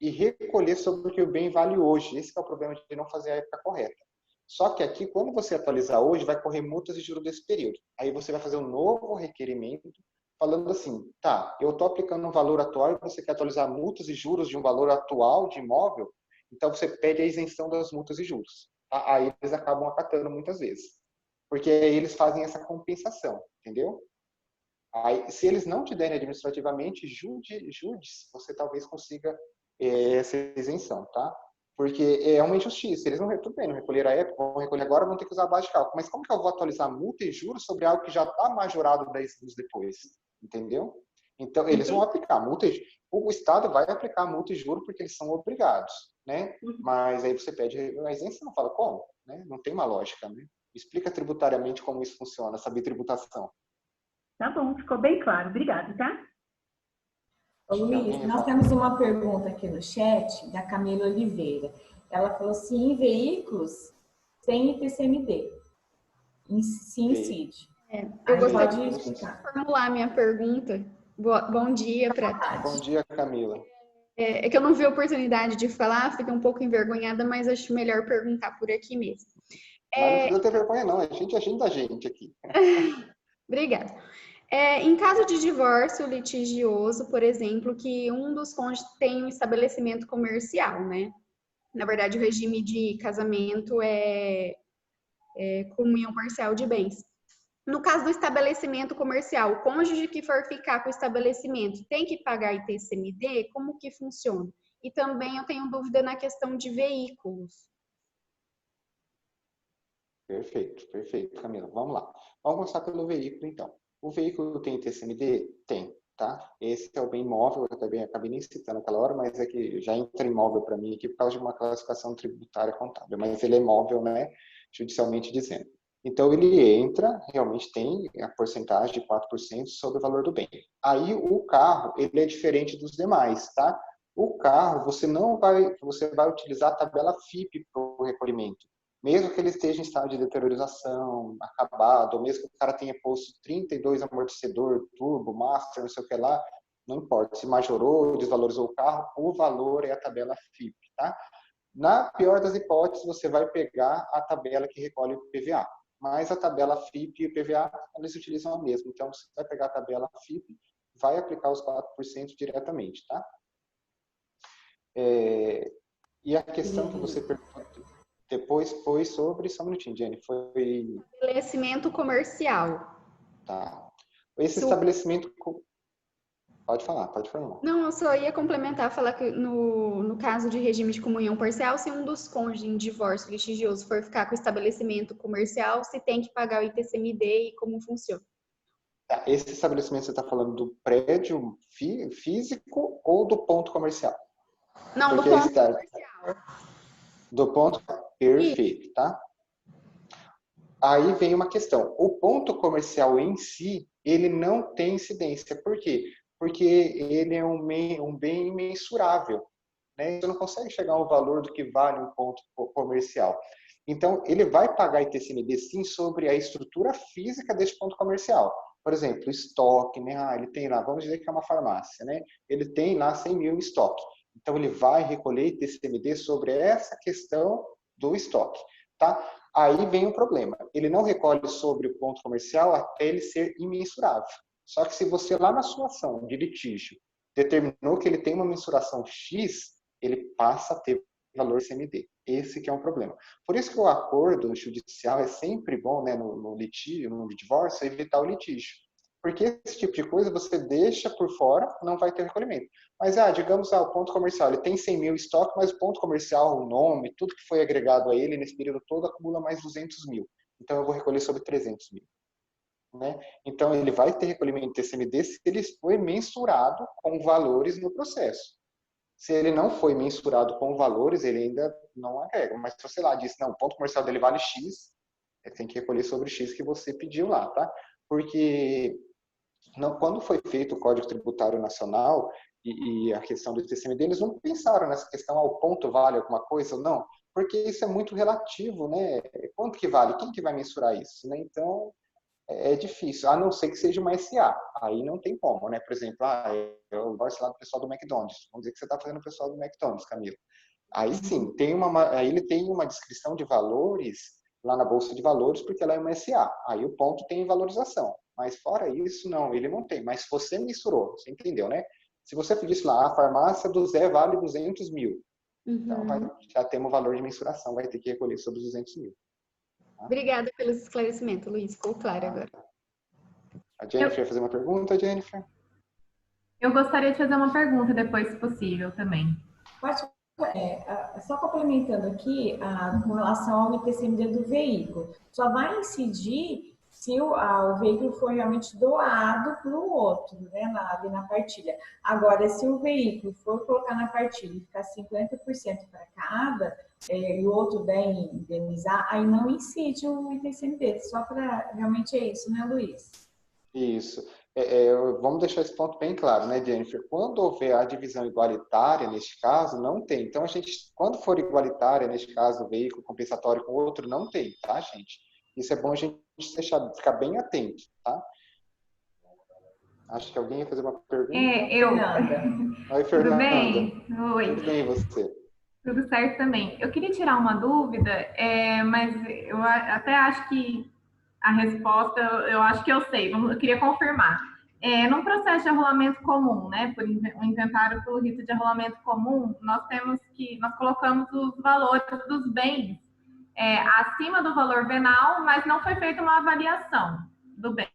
e recolher sobre o que o bem vale hoje. Esse é o problema de não fazer a época correta. Só que aqui, quando você atualizar hoje, vai correr multas e juros desse período. Aí você vai fazer um novo requerimento falando assim, tá, eu estou aplicando um valor atual e você quer atualizar multas e juros de um valor atual de imóvel, então você pede a isenção das multas e juros. Tá? Aí eles acabam acatando muitas vezes. Porque eles fazem essa compensação, entendeu? Aí, se eles não te derem administrativamente, jude, você talvez consiga essa isenção, tá? Porque é uma injustiça. Eles tudo bem, não recolheram a época, vão recolher agora, vão ter que usar a base de cálculo. Mas como que eu vou atualizar multa e juros sobre algo que já está majorado 10 anos depois? Entendeu? Então, eles vão aplicar multa e juros. O Estado vai aplicar multa e juros porque eles são obrigados, né? Mas aí você pede a isenção, fala como? Né? Não tem uma lógica, né? Explica tributariamente como isso funciona, essa bitributação. Tá bom, ficou bem claro. Obrigada, tá? Ô, Luiz, nós temos uma pergunta aqui no chat da Camila Oliveira. Ela falou assim, em veículos tem IPCMD, se incide. Eu gostaria de formular minha pergunta. Bom dia, Prata. Bom dia, Camila. É que eu não vi a oportunidade de falar, fiquei um pouco envergonhada, mas acho melhor perguntar por aqui mesmo. Mas não precisa ter vergonha, não. A gente agenda a gente aqui. Obrigada. Em caso de divórcio litigioso, por exemplo, que um dos cônjuges tem um estabelecimento comercial, né? Na verdade, o regime de casamento é comunhão parcial de bens. No caso do estabelecimento comercial, o cônjuge que for ficar com o estabelecimento tem que pagar ITCMD? Como que funciona? E também eu tenho dúvida na questão de veículos. Perfeito, Camila. Vamos lá. Vamos começar pelo veículo, então. O veículo tem ITCMD? Tem, tá? Esse é o bem imóvel, eu também acabei nem citando naquela hora, mas é que já entra imóvel para mim aqui por causa de uma classificação tributária contábil, mas ele é imóvel, né? Judicialmente dizendo. Então, ele entra, realmente tem a porcentagem de 4% sobre o valor do bem. Aí, o carro, ele é diferente dos demais, tá? O carro, você vai utilizar a tabela FIPE para o recolhimento. Mesmo que ele esteja em estado de deteriorização, acabado, ou mesmo que o cara tenha posto 32 amortecedor, turbo, master, não sei o que lá, não importa. Se majorou, desvalorizou o carro, o valor é a tabela FIPE, tá? Na pior das hipóteses, você vai pegar a tabela que recolhe o PVA. Mas a tabela FIP e o PVA, eles utilizam a mesma. Então, você vai pegar a tabela FIP, vai aplicar os 4% diretamente, tá? E a questão que você perguntou depois foi sobre... Só um minutinho, Jenny. Foi... Estabelecimento comercial. Tá. Esse estabelecimento... Pode falar. Não, eu só ia complementar, falar que no caso de regime de comunhão parcial, se um dos cônjuges em divórcio litigioso for ficar com o estabelecimento comercial, se tem que pagar o ITCMD e como funciona. Esse estabelecimento você está falando do prédio físico ou do ponto comercial? Não, do ponto comercial. Do ponto, perfeito, tá? Aí vem uma questão. O ponto comercial em si, ele não tem incidência. Por quê? Porque ele é um bem mensurável, né? Você não consegue chegar ao valor do que vale um ponto comercial. Então, ele vai pagar ITCMD, sim, sobre a estrutura física desse ponto comercial. Por exemplo, estoque, né? Ele tem lá, vamos dizer que é uma farmácia, né? Ele tem lá 100 mil em estoque. Então, ele vai recolher ITCMD sobre essa questão do estoque, tá? Aí vem o problema. Ele não recolhe sobre o ponto comercial até ele ser imensurável. Só que se você lá na sua ação de litígio determinou que ele tem uma mensuração X, ele passa a ter valor ITCMD. Esse que é um problema. Por isso que o acordo judicial é sempre bom, né, no litígio, no divórcio, evitar o litígio. Porque esse tipo de coisa você deixa por fora, não vai ter recolhimento. Mas, digamos, o ponto comercial, ele tem 100 mil em estoque, mas o ponto comercial, o nome, tudo que foi agregado a ele nesse período todo acumula mais 200 mil. Então, eu vou recolher sobre 300 mil. Né? Então, ele vai ter recolhimento de TCMD se ele foi mensurado com valores no processo. Se ele não foi mensurado com valores, ele ainda não agrega. Mas se você lá disse, não, o ponto comercial dele vale X, ele tem que recolher sobre X que você pediu lá, tá? Porque quando foi feito o Código Tributário Nacional e a questão do TCMD, eles não pensaram nessa questão, o ponto vale alguma coisa ou não, porque isso é muito relativo, né? Quanto que vale? Quem que vai mensurar isso? Né? Então, é difícil, a não ser que seja uma SA. Aí não tem como, né? Por exemplo, eu gosto lá do pessoal do McDonald's. Vamos dizer que você está fazendo o pessoal do McDonald's, Camilo. Aí sim, aí ele tem uma descrição de valores lá na Bolsa de Valores, porque ela é uma SA. Aí o ponto tem valorização. Mas fora isso, não, ele não tem. Mas se você mensurou, você entendeu, né? Se você disse lá, a farmácia do Zé vale 200 mil. Então, já temos o valor de mensuração, vai ter que recolher sobre os 200 mil. Obrigada pelos esclarecimentos, Luiz. Ficou claro agora. A Jennifer vai fazer uma pergunta, Jennifer? Eu gostaria de fazer uma pergunta depois, se possível, também. Pode, só complementando aqui, com relação ao ITCMD do veículo. Só vai incidir se o veículo for realmente doado para o outro, né, ali na partilha. Agora, se o veículo for colocar na partilha e ficar 50% para cada, e o outro der indenizar, aí não incide o ITCMD, só para... Realmente é isso, né, Luiz? Isso. Vamos deixar esse ponto bem claro, né, Jennifer? Quando houver a divisão igualitária, neste caso, não tem. Então, quando for igualitária, neste caso, o veículo compensatório com o outro, não tem, tá, gente? Isso é bom a gente ficar bem atento, tá? Acho que alguém ia fazer uma pergunta. Eu. Oi, Fernanda. Tudo bem? Oi. Tudo bem, e você? Tudo certo também. Eu queria tirar uma dúvida, mas eu até acho que a resposta, eu acho que eu sei, eu queria confirmar. Num processo de arrolamento comum, né, por um inventário pelo rito de arrolamento comum, nós colocamos os valores dos bens acima do valor venal, mas não foi feita uma avaliação do bem.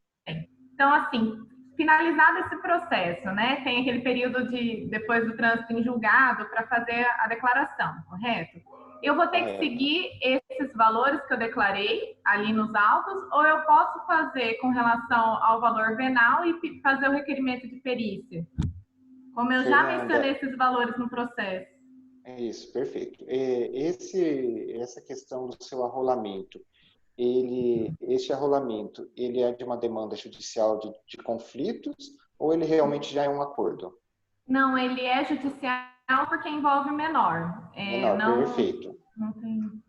Então, assim, finalizado esse processo, né, tem aquele período depois do trânsito em julgado para fazer a declaração, correto? Eu vou ter que seguir esses valores que eu declarei ali nos autos, ou eu posso fazer com relação ao valor venal e fazer o requerimento de perícia? Como eu já mencionei esses valores no processo. É isso, perfeito. Essa questão do seu arrolamento, este arrolamento, ele é de uma demanda judicial de conflitos ou ele realmente já é um acordo? Não, ele é judicial porque envolve menor. Perfeito.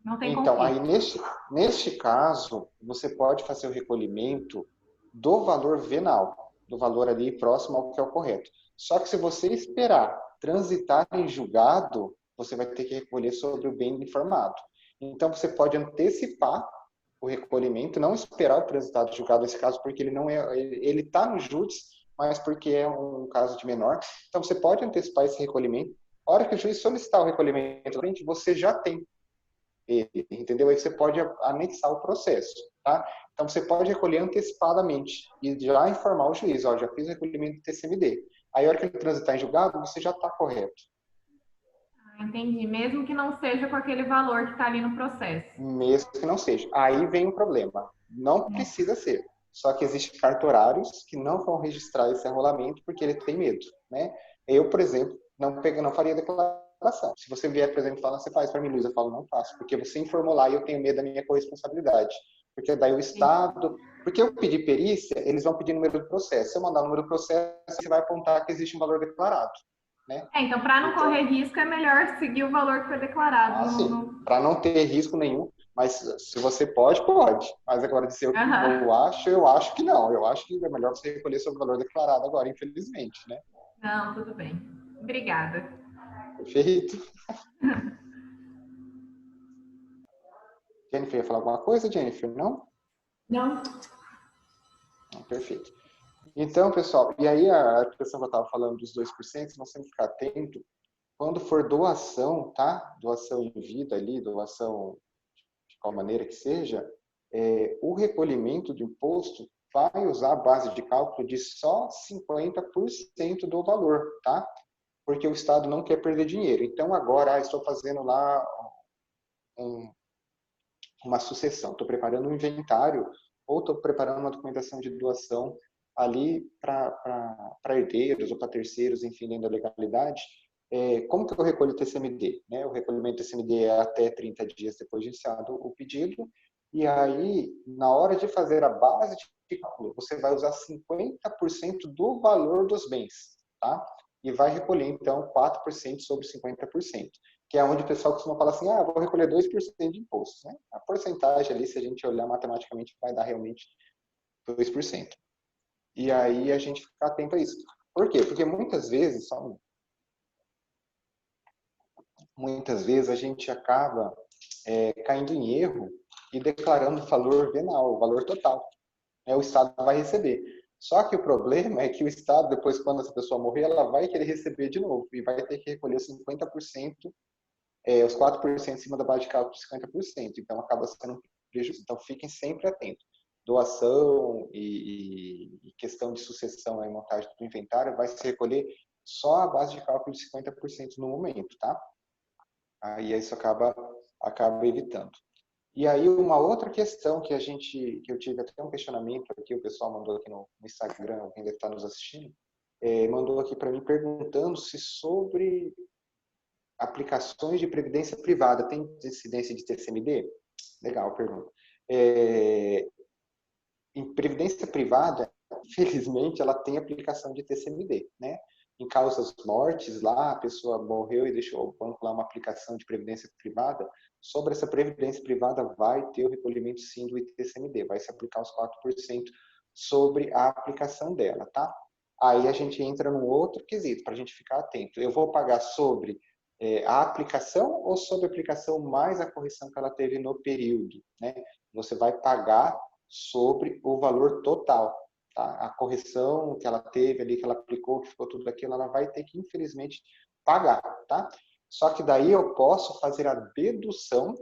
Não tem então, conflito. aí neste caso, você pode fazer o recolhimento do valor venal, do valor ali próximo ao que é o correto. Só que se você esperar transitar em julgado, você vai ter que recolher sobre o bem informado. Então, você pode antecipar o recolhimento, não esperar o resultado julgado nesse caso, porque ele está no júdice, mas porque é um caso de menor. Então, você pode antecipar esse recolhimento. A hora que o juiz solicitar o recolhimento, você já tem ele, entendeu? Aí você pode anexar o processo, tá? Então, você pode recolher antecipadamente e já informar o juiz, ó, já fiz o recolhimento do TCMD. Aí, a hora que ele transitar em julgado, você já está correto. Entendi. Mesmo que não seja com aquele valor que está ali no processo. Mesmo que não seja. Aí vem o problema. Não precisa ser. Só que existem cartorários que não vão registrar esse arrolamento porque ele tem medo, né? Eu, por exemplo, não faria declaração. Se você vier, por exemplo, falar, você faz para mim, Luiz, eu falo, não faço, porque você informou lá e eu tenho medo da minha corresponsabilidade. Porque daí o Estado... Porque eu pedi perícia, eles vão pedir número do processo. Se eu mandar o número do processo, você vai apontar que existe um valor declarado. Né? Então, para não correr risco, é melhor seguir o valor que foi declarado. Sim, para não ter risco nenhum. Mas se você pode. Mas agora dizer o que eu acho que não. Eu acho que é melhor você recolher seu valor declarado agora, infelizmente, né? Não, tudo bem. Obrigada. Perfeito. Jennifer, ia falar alguma coisa, Jennifer? Não? Não. Perfeito. Então, pessoal, e aí a questão que eu estava falando dos 2%, nós temos que ficar atento. Quando for doação, tá? Doação em vida ali, doação de qual maneira que seja, o recolhimento de imposto vai usar a base de cálculo de só 50% do valor, tá? Porque o Estado não quer perder dinheiro. Então, agora, estou fazendo lá uma sucessão, estou preparando um inventário ou estou preparando uma documentação de doação ali para herdeiros ou para terceiros, enfim, dentro da legalidade. Como que eu recolho o TCMD? Né? O recolhimento do TCMD é até 30 dias depois de iniciado o pedido, e aí, na hora de fazer a base de cálculo, você vai usar 50% do valor dos bens, tá? E vai recolher, então, 4% sobre 50%, que é onde o pessoal costuma falar assim, vou recolher 2% de imposto, né? A porcentagem ali, se a gente olhar matematicamente, vai dar realmente 2%. E aí a gente fica atento a isso. Por quê? Porque muitas vezes a gente acaba caindo em erro e declarando o valor venal, o valor total. O Estado vai receber. Só que o problema é que o Estado, depois, quando essa pessoa morrer, ela vai querer receber de novo e vai ter que recolher 50%, os 4% em cima da base de cálculo de 50%. Então, acaba sendo um prejuízo. Então, fiquem sempre atentos. Doação e questão de sucessão e montagem do inventário vai se recolher só a base de cálculo de 50% no momento, tá? Aí isso acaba evitando. E aí uma outra questão que eu tive até um questionamento aqui, o pessoal mandou aqui no Instagram, quem deve estar nos assistindo, mandou aqui para mim perguntando se sobre aplicações de previdência privada tem incidência de TCMD? Legal, pergunta. Em previdência privada, infelizmente, ela tem aplicação de TCMD, né? Em causas mortes, lá a pessoa morreu e deixou o banco lá uma aplicação de previdência privada. Sobre essa previdência privada vai ter o recolhimento sim do ITCMD, vai se aplicar os 4% sobre a aplicação dela, tá? Aí a gente entra num outro quesito para a gente ficar atento. Eu vou pagar sobre a aplicação ou sobre a aplicação mais a correção que ela teve no período, né? Você vai pagar sobre o valor total. Tá? A correção que ela teve ali, que ela aplicou, que ficou tudo aquilo, ela vai ter que, infelizmente, pagar. Tá? Só que daí eu posso fazer a dedução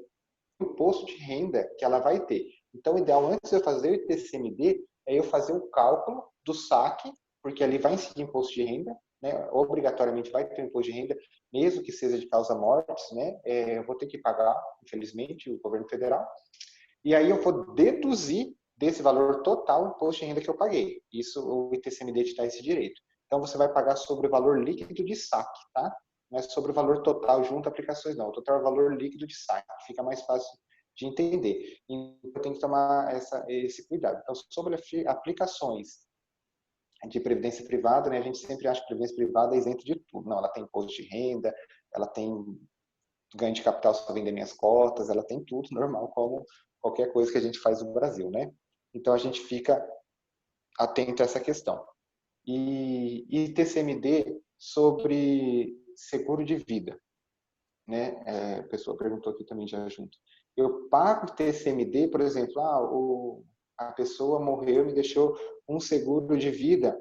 do imposto de renda que ela vai ter. Então, o ideal, antes de eu fazer o ITCMD, é eu fazer o cálculo do saque, porque ali vai incidir imposto de renda, né? Obrigatoriamente vai ter imposto de renda, mesmo que seja de causa mortes, né? Eu vou ter que pagar, infelizmente, o governo federal. E aí eu vou deduzir desse valor total o imposto de renda que eu paguei. Isso, o ITCMD te dá esse direito. Então, você vai pagar sobre o valor líquido de saque, tá? Não é sobre o valor total junto a aplicações, não. O total é o valor líquido de saque. Fica mais fácil de entender. Então, tem que tomar esse cuidado. Então, sobre aplicações de previdência privada, né, a gente sempre acha que previdência privada é isenta de tudo. Não, ela tem imposto de renda, ela tem ganho de capital se eu vender minhas cotas, ela tem tudo normal, como qualquer coisa que a gente faz no Brasil, né? Então, a gente fica atento a essa questão. E TCMD sobre seguro de vida. né? A pessoa perguntou aqui também já junto. Eu pago TCMD, por exemplo, a pessoa morreu e me deixou um seguro de vida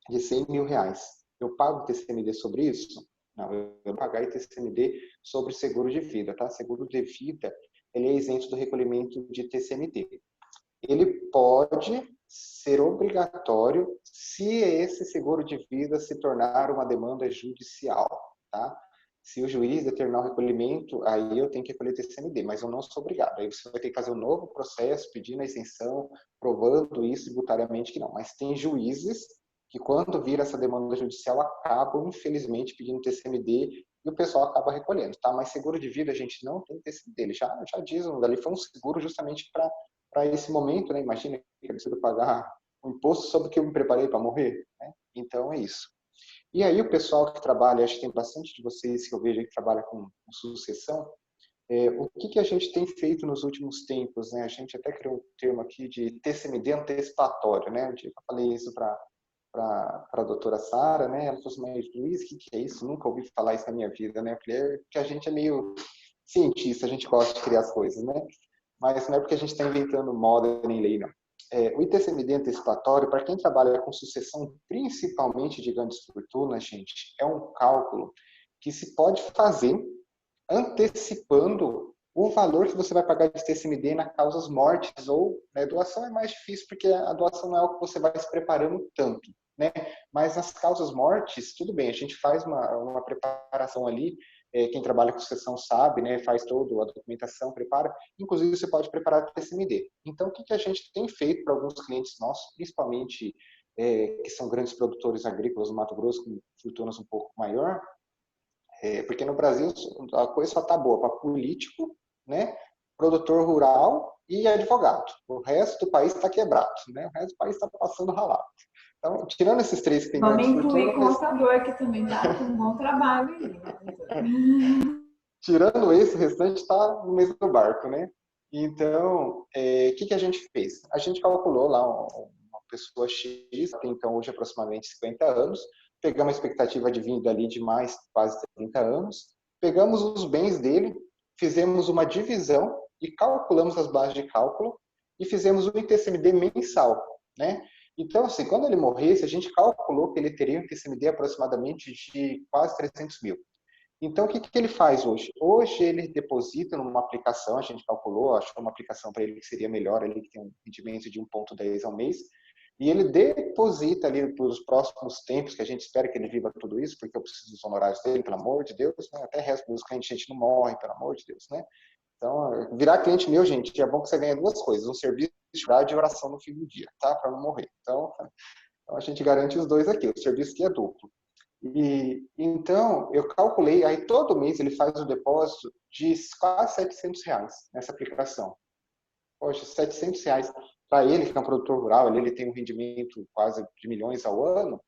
de R$100.000. Eu pago TCMD sobre isso? Não, eu não pagar TCMD sobre seguro de vida, tá? Seguro de vida, ele é isento do recolhimento de TCMD. Ele pode ser obrigatório se esse seguro de vida se tornar uma demanda judicial, tá? Se o juiz determinar o recolhimento, aí eu tenho que recolher TCMD, mas eu não sou obrigado. Aí você vai ter que fazer um novo processo, pedindo a isenção, provando isso tributariamente que não. Mas tem juízes que, quando vira essa demanda judicial, acabam, infelizmente, pedindo TCMD e o pessoal acaba recolhendo, tá? Mas seguro de vida, a gente não tem TCMD. Ele já diz, ali foi um seguro justamente para esse momento, né? Imagina que eu preciso pagar um imposto sobre o que eu me preparei para morrer, né? Então, é isso. E aí, o pessoal que trabalha, acho que tem bastante de vocês que eu vejo aí que trabalha com sucessão, o que a gente tem feito nos últimos tempos, né? A gente até criou um termo aqui de TCMD antecipatório, né? Um dia que eu falei isso para a doutora Sara, né? Ela falou assim, mas Luiz, o que é isso? Nunca ouvi falar isso na minha vida, né? Eu falei, porque a gente é meio cientista, a gente gosta de criar as coisas, né? Mas não é porque a gente está inventando moda nem lei, não. O ITCMD antecipatório, para quem trabalha com sucessão, principalmente de grandes fortunas, gente, é um cálculo que se pode fazer antecipando o valor que você vai pagar de TCMD na causas mortes ou, né, doação é mais difícil porque a doação não é algo que você vai se preparando tanto, né? Mas nas causas mortes, tudo bem, a gente faz uma preparação ali, quem trabalha com sucessão sabe, né? Faz toda a documentação, prepara. Inclusive, você pode preparar TCMD. Então, o que a gente tem feito para alguns clientes nossos, principalmente que são grandes produtores agrícolas no Mato Grosso, com fortunas um pouco maior, porque no Brasil a coisa só está boa para político, né? Produtor rural e advogado. O resto do país está quebrado, né? O resto do país está passando ralado. Então, tirando esses três que tem grandes fortunas... Vamos incluir contador, que também dá um bom trabalho. Tirando esse, o restante está no mesmo barco, né? Então, o que a gente fez? A gente calculou lá uma pessoa X, tem então hoje aproximadamente 50 anos, pegamos a expectativa de vida ali de mais quase 30 anos, pegamos os bens dele, fizemos uma divisão e calculamos as bases de cálculo e fizemos um ITCMD mensal, né? Então, assim, quando ele morresse, a gente calculou que ele teria um ITCMD aproximadamente de quase 300 mil. Então, o que ele faz hoje? Hoje ele deposita numa aplicação, a gente calculou, achou uma aplicação para ele que seria melhor, ali que tem um rendimento de 1,10 ao mês, e ele deposita ali para os próximos tempos, que a gente espera que ele viva tudo isso, porque eu preciso dos honorários dele, pelo amor de Deus, né? Até resto dos clientes, a gente não morre, pelo amor de Deus, né? Então, virar cliente meu, gente, é bom que você ganha duas coisas, um serviço de oração no fim do dia, tá? Para não morrer. Então, a gente garante os dois aqui, o serviço que é duplo. E então, eu calculei, aí todo mês ele faz um depósito de quase R$700 nessa aplicação. Poxa, R$700 para ele, que é um produtor rural, ele tem um rendimento quase de milhões ao ano.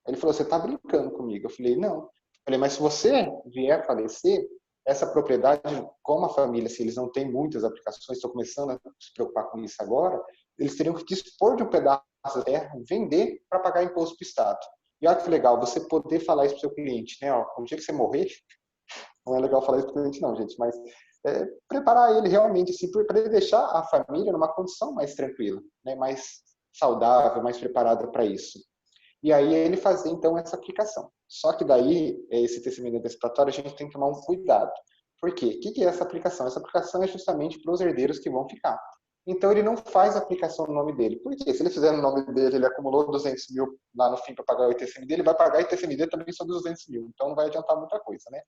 Ele falou, você está brincando comigo? Eu falei, não. Eu falei, mas se você vier falecer, essa propriedade, como a família, se eles não têm muitas aplicações, estou começando a se preocupar com isso agora, eles teriam que dispor de um pedaço de terra, vender para pagar imposto para o Estado. E olha que legal, você poder falar isso para o seu cliente, né? Ó, no dia que você morrer, não é legal falar isso para o cliente não, gente, mas preparar ele realmente, assim, para ele deixar a família numa condição mais tranquila, né? Mais saudável, mais preparada para isso. E aí ele fazer, então, essa aplicação. Só que daí, esse TCMD antecipatório, a gente tem que tomar um cuidado. Por quê? O que é essa aplicação? Essa aplicação é justamente para os herdeiros que vão ficar. Então, ele não faz a aplicação no nome dele. Por quê? Se ele fizer no nome dele, ele acumulou 200 mil lá no fim para pagar o ITCMD, ele vai pagar o ITCMD também sobre 200 mil. Então, não vai adiantar muita coisa, né?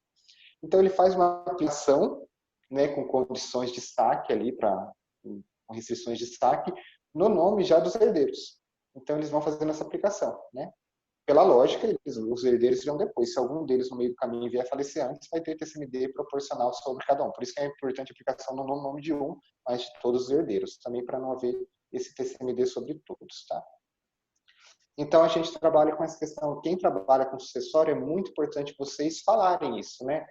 Então, ele faz uma aplicação, né, com condições de saque ali, com restrições de saque, no nome já dos herdeiros. Então, eles vão fazendo essa aplicação, né? Pela lógica, os herdeiros irão depois. Se algum deles no meio do caminho vier falecer antes, vai ter TCMD proporcional sobre cada um. Por isso que é importante a aplicação no nome de um, mas de todos os herdeiros. Também para não haver esse TCMD sobre todos, tá? Então, a gente trabalha com essa questão. Quem trabalha com sucessório, é muito importante vocês falarem isso, né?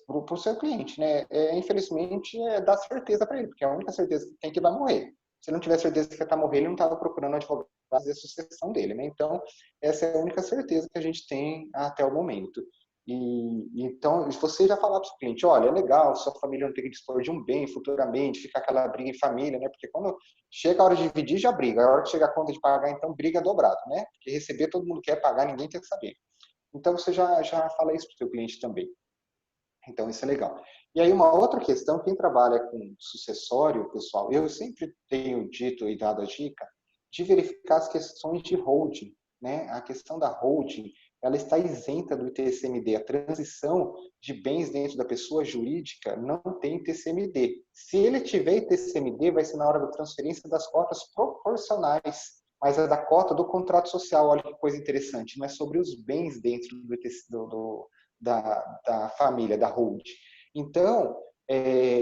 Para o seu cliente, né? Infelizmente, dar certeza para ele, porque é a única certeza que tem que vai morrer. Se não tiver certeza que vai morrer, ele não estava procurando advogado fazer a sucessão dele, né? Então, essa é a única certeza que a gente tem até o momento. E então, você já falar para o cliente, olha, é legal, sua família não ter que dispor de um bem futuramente, ficar aquela briga em família, né? Porque quando chega a hora de dividir, já briga. A hora que chega a conta de pagar, então briga dobrado, né? Porque receber todo mundo quer, pagar ninguém quer saber. Então, você já fala isso para o seu cliente também. Então, isso é legal. E aí, uma outra questão, quem trabalha com sucessório, pessoal, eu sempre tenho dito e dado a dica de verificar as questões de holding, né? A questão da holding, ela está isenta do ITCMD. A transição de bens dentro da pessoa jurídica não tem ITCMD. Se ele tiver ITCMD, vai ser na hora da transferência das cotas proporcionais, mas é da cota do contrato social. Olha que coisa interessante, não é sobre os bens dentro da família, da holding. Então,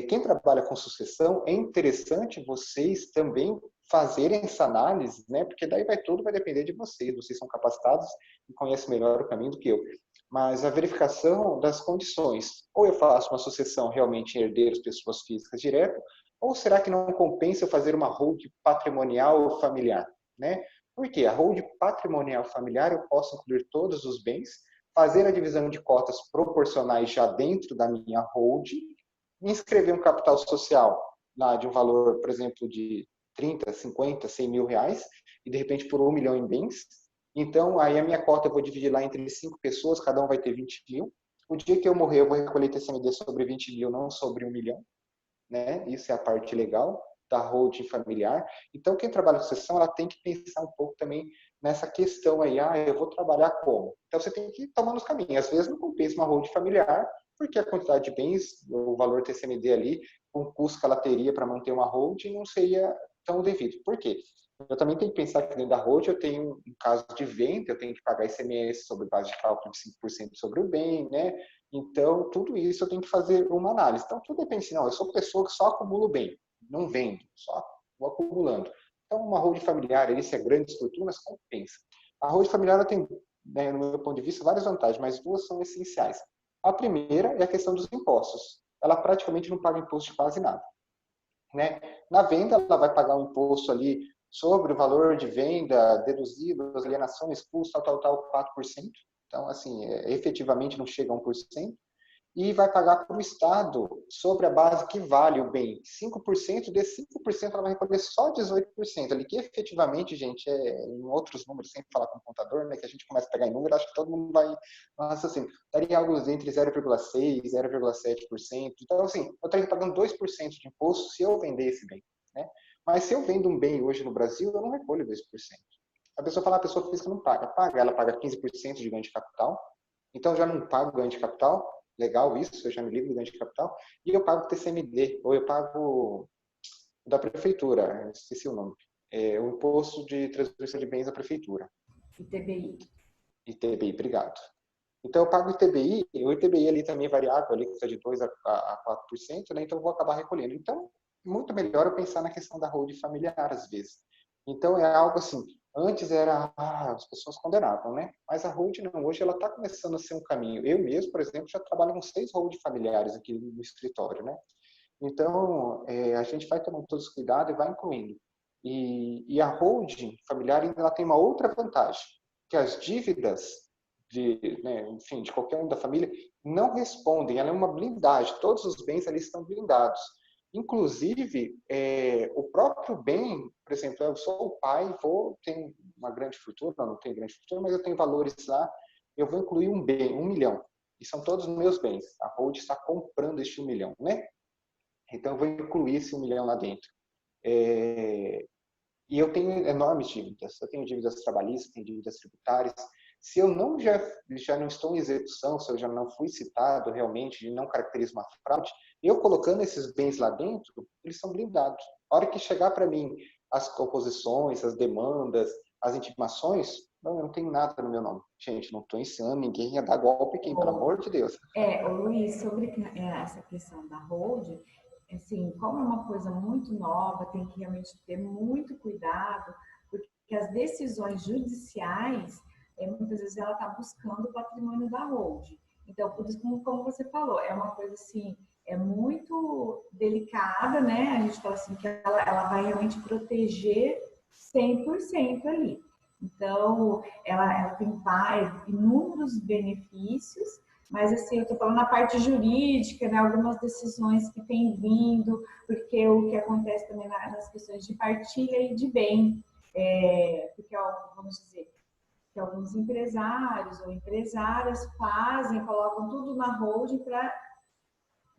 quem trabalha com sucessão, é interessante vocês também fazerem essa análise, né? Porque daí tudo vai depender de vocês. Vocês são capacitados e conhecem melhor o caminho do que eu. Mas a verificação das condições. Ou eu faço uma sucessão realmente em herdeiros, pessoas físicas direto, ou será que não compensa eu fazer uma holding patrimonial ou familiar, né? Porque a holding patrimonial familiar eu posso incluir todos os bens, fazer a divisão de cotas proporcionais já dentro da minha holding, inscrever um capital social lá de um valor, por exemplo, de 30, 50, 100 mil reais, e de repente por 1 milhão em bens. Então, aí a minha cota eu vou dividir lá entre 5 pessoas, cada um vai ter 20 mil. O dia que eu morrer, eu vou recolher TCMD sobre 20 mil, não sobre 1 milhão. Né? Isso é a parte legal da holding familiar. Então, quem trabalha com sucessão, ela tem que pensar um pouco também nessa questão aí, eu vou trabalhar como? Então, você tem que ir tomando os caminhos. Às vezes não compensa uma holding familiar, porque a quantidade de bens, o valor TCMD ali, o custo que ela teria para manter uma holding não seria tão devido. Por quê? Eu também tenho que pensar que dentro da holding eu tenho, um caso de venda, eu tenho que pagar ICMS sobre base de cálculo de 5% sobre o bem, né? Então, tudo isso eu tenho que fazer uma análise. Então, tudo depende, assim, não, eu sou pessoa que só acumulo bem, não vendo, só vou acumulando. Então, uma holding familiar, se é grandes fortunas, compensa. A holding familiar tem, né, no meu ponto de vista, várias vantagens, mas duas são essenciais. A primeira é a questão dos impostos. Ela praticamente não paga imposto de quase nada. Né? Na venda, ela vai pagar um imposto ali sobre o valor de venda, deduzido, alienação, expulso, tal, 4%. Então, assim, efetivamente não chega a 1%. E vai pagar para o Estado sobre a base que vale o bem. 5%, desse 5% ela vai recolher só 18%. Ali que efetivamente, gente, em outros números, sem falar com o contador, né, que a gente começa a pegar em número, acho que todo mundo vai, nossa, assim, daria algo entre 0,6% e 0,7%. Então, assim, eu estaria pagando 2% de imposto se eu vender esse bem. Né? Mas se eu vendo um bem hoje no Brasil, eu não recolho 2%. A pessoa fala, a pessoa física não paga. Ela paga 15% de ganho de capital. Então, eu já não pago ganho de capital. Legal isso, eu já me livro do ganho de capital. E eu pago TCMD, ou eu pago da prefeitura, esqueci o nome. O imposto de transferência de bens da prefeitura. ITBI. ITBI, obrigado. Então, eu pago ITBI, o ITBI ali também é variável, ali custa de 2% a 4%, né? Então eu vou acabar recolhendo. Então, muito melhor eu pensar na questão da holding familiar, às vezes. Então, é algo assim, antes era, as pessoas condenavam, né? Mas a holding não, hoje ela está começando a ser um caminho. Eu mesmo, por exemplo, já trabalho com 6 holding familiares aqui no escritório, né? Então, a gente vai tomando todos os cuidados e vai incluindo. E a holding familiar ela tem uma outra vantagem, que as dívidas enfim, de qualquer um da família não respondem, ela é uma blindagem, todos os bens ali estão blindados. Inclusive, o próprio bem, por exemplo, eu sou o pai, tenho uma grande fortuna, não tenho grande fortuna, mas eu tenho valores lá, eu vou incluir um bem, 1 milhão, e são todos meus bens. A holding está comprando este 1 milhão, né? Então, eu vou incluir esse 1 milhão lá dentro. E eu tenho enormes dívidas. Eu tenho dívidas trabalhistas, tenho dívidas tributárias. Se eu já não estou em execução, se eu já não fui citado realmente, não caracterizo uma fraude, eu colocando esses bens lá dentro, eles são blindados. A hora que chegar para mim as oposições, as demandas, as intimações, eu não tenho nada no meu nome. Gente, não estou ensinando ninguém a dar golpe aqui, pelo amor de Deus. Luiz, sobre essa questão da holding, assim, como é uma coisa muito nova, tem que realmente ter muito cuidado, porque as decisões judiciais, muitas vezes ela está buscando o patrimônio da holding. Então, por isso, como você falou, é uma coisa assim, muito delicada, né? A gente fala assim que ela vai realmente proteger 100% ali. Então, ela tem inúmeros benefícios, Mas, assim, eu estou falando na parte jurídica, né, algumas decisões que têm vindo, porque o que acontece também nas questões de partilha e de bem, porque, vamos dizer, que alguns empresários ou empresárias colocam tudo na holding para,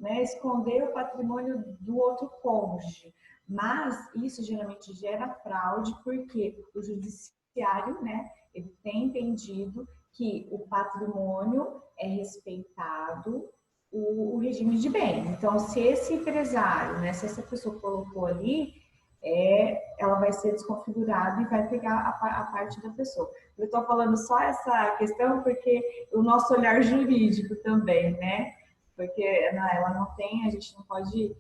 né, esconder o patrimônio do outro cônjuge. Mas isso geralmente gera fraude, porque o judiciário, né, ele tem entendido que o patrimônio é respeitado, o regime de bem. Então, se esse empresário, né, se essa pessoa colocou ali, ela vai ser desconfigurada e vai pegar a parte da pessoa. Eu estou falando só essa questão porque o nosso olhar jurídico também, né? Porque ela não tem, a gente não pode...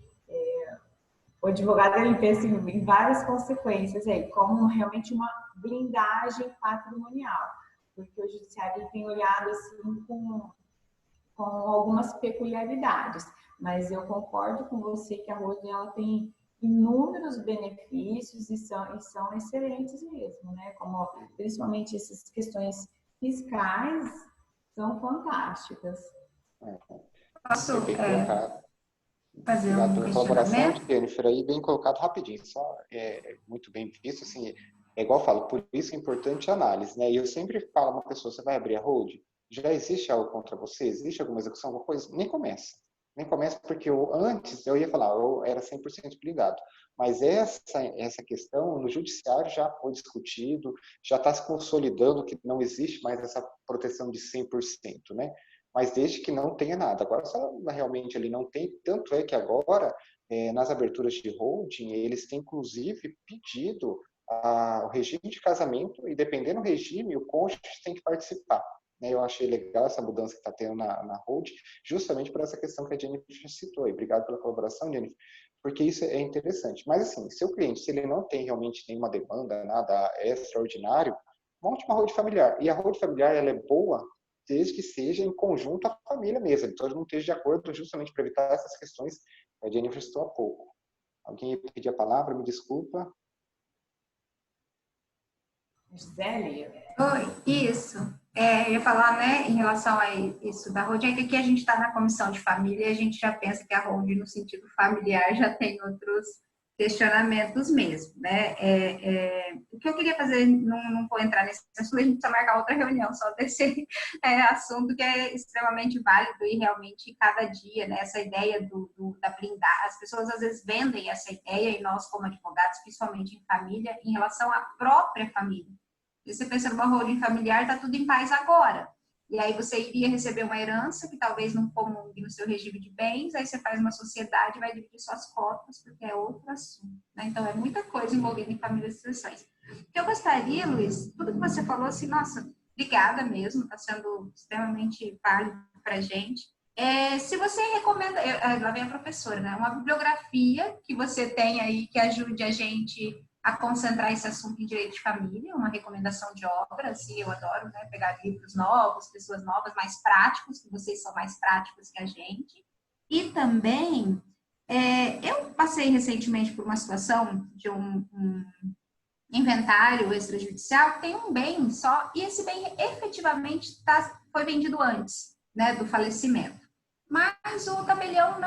o advogado, ele pensa em várias consequências aí, como realmente uma blindagem patrimonial, porque o judiciário tem olhado assim com algumas peculiaridades, mas eu concordo com você que a holding ela tem inúmeros benefícios e são excelentes mesmo, né? Como principalmente essas questões fiscais são fantásticas. Posso fazer um questionamento? Colaboração, Jennifer, aí bem colocado rapidinho, só muito bem visto, assim, igual eu falo, por isso é importante a análise, né? E eu sempre falo a uma pessoa, você vai abrir a holding? Já existe algo contra você? Existe alguma execução, alguma coisa? Nem começa. Nem começa porque antes eu ia falar, eu era 100% blindado. Mas essa questão no judiciário já foi discutido, já está se consolidando que não existe mais essa proteção de 100%, né? Mas desde que não tenha nada. Agora, se ela realmente ele não tem, tanto é que agora, nas aberturas de holding, eles têm inclusive pedido o regime de casamento, e dependendo do regime, o cônjuge tem que participar. Eu achei legal essa mudança que está tendo na holding, justamente por essa questão que a Jennifer citou. E obrigado pela colaboração, Jennifer, porque isso é interessante. Mas, assim, se o cliente, se ele não tem realmente nenhuma demanda, nada extraordinário, monte uma holding familiar. E a holding familiar, ela é boa desde que seja em conjunto a família mesmo. Então, não esteja de acordo justamente para evitar essas questões que a Jennifer citou há pouco. Alguém ia pedir a palavra? Me desculpa. Gisele? Oi, isso. Eu ia falar, né, em relação a isso da holding, é que aqui a gente está na comissão de família e a gente já pensa que a holding, no sentido familiar, já tem outros questionamentos mesmo, né? O que eu queria fazer, não vou entrar nesse assunto, a gente precisa marcar outra reunião só desse assunto que é extremamente válido e realmente cada dia, né, essa ideia da blindagem, as pessoas às vezes vendem essa ideia e nós como advogados, principalmente em família, em relação à própria família. Se você pensa numa holding familiar, está tudo em paz agora. E aí você iria receber uma herança que talvez não comungue no seu regime de bens, aí você faz uma sociedade e vai dividir suas cotas, porque é outro assunto, né? Então, é muita coisa envolvida em famílias e sucessões. O que eu gostaria, Luiz, tudo que você falou, assim, nossa, obrigada mesmo, está sendo extremamente válido para a gente. Se você recomenda, lá vem a professora, né? Uma bibliografia que você tem aí que ajude a gente a concentrar esse assunto em direito de família, uma recomendação de obra, assim, eu adoro, né, pegar livros novos, pessoas novas, mais práticos, que vocês são mais práticos que a gente. E também, eu passei recentemente por uma situação de um inventário extrajudicial que tem um bem só, e esse bem efetivamente foi vendido antes, né, do falecimento. Mas o tabelião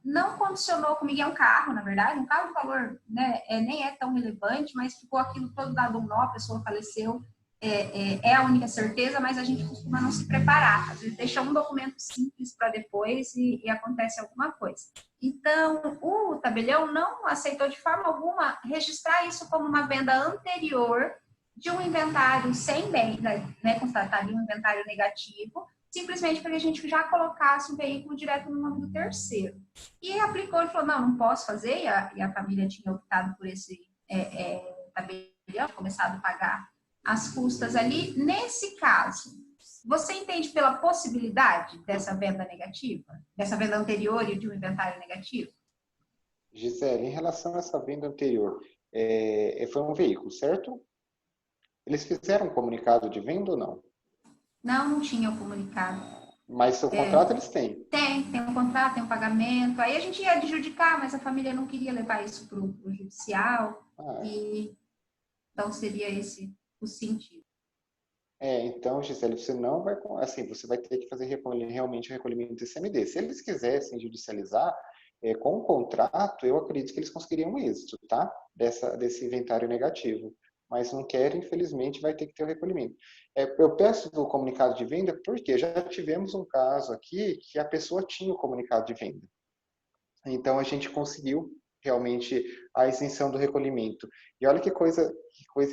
não condicionou comigo, é um carro, na verdade, um carro de valor, né, nem é tão relevante, mas ficou aquilo todo dado um nó, a pessoa faleceu, é a única certeza, mas a gente costuma não se preparar, às vezes deixa um documento simples para depois e acontece alguma coisa. Então, o tabelião não aceitou de forma alguma registrar isso como uma venda anterior de um inventário sem bem, né, constatado de um inventário negativo, simplesmente para que a gente já colocasse o veículo direto no nome do terceiro. E aplicou e falou, não posso fazer, e a família tinha optado por esse tabelião, começado a pagar as custas ali. Nesse caso, você entende pela possibilidade dessa venda negativa? Dessa venda anterior e de um inventário negativo? Gisele, em relação a essa venda anterior, foi um veículo, certo? Eles fizeram um comunicado de venda ou não? Não tinha o comunicado. Mas o contrato eles têm? Tem um contrato, tem um pagamento. Aí a gente ia adjudicar, mas a família não queria levar isso para o judicial. E então seria esse o sentido. Então, Gisele, você não vai, assim, você vai ter que fazer realmente o recolhimento do ICMD. Se eles quisessem judicializar, com o contrato, eu acredito que eles conseguiriam um êxito, tá? Desse inventário negativo. Mas não querem, infelizmente, vai ter que ter o recolhimento. Eu peço do comunicado de venda porque já tivemos um caso aqui que a pessoa tinha o comunicado de venda. Então, a gente conseguiu realmente a isenção do recolhimento. E olha que coisa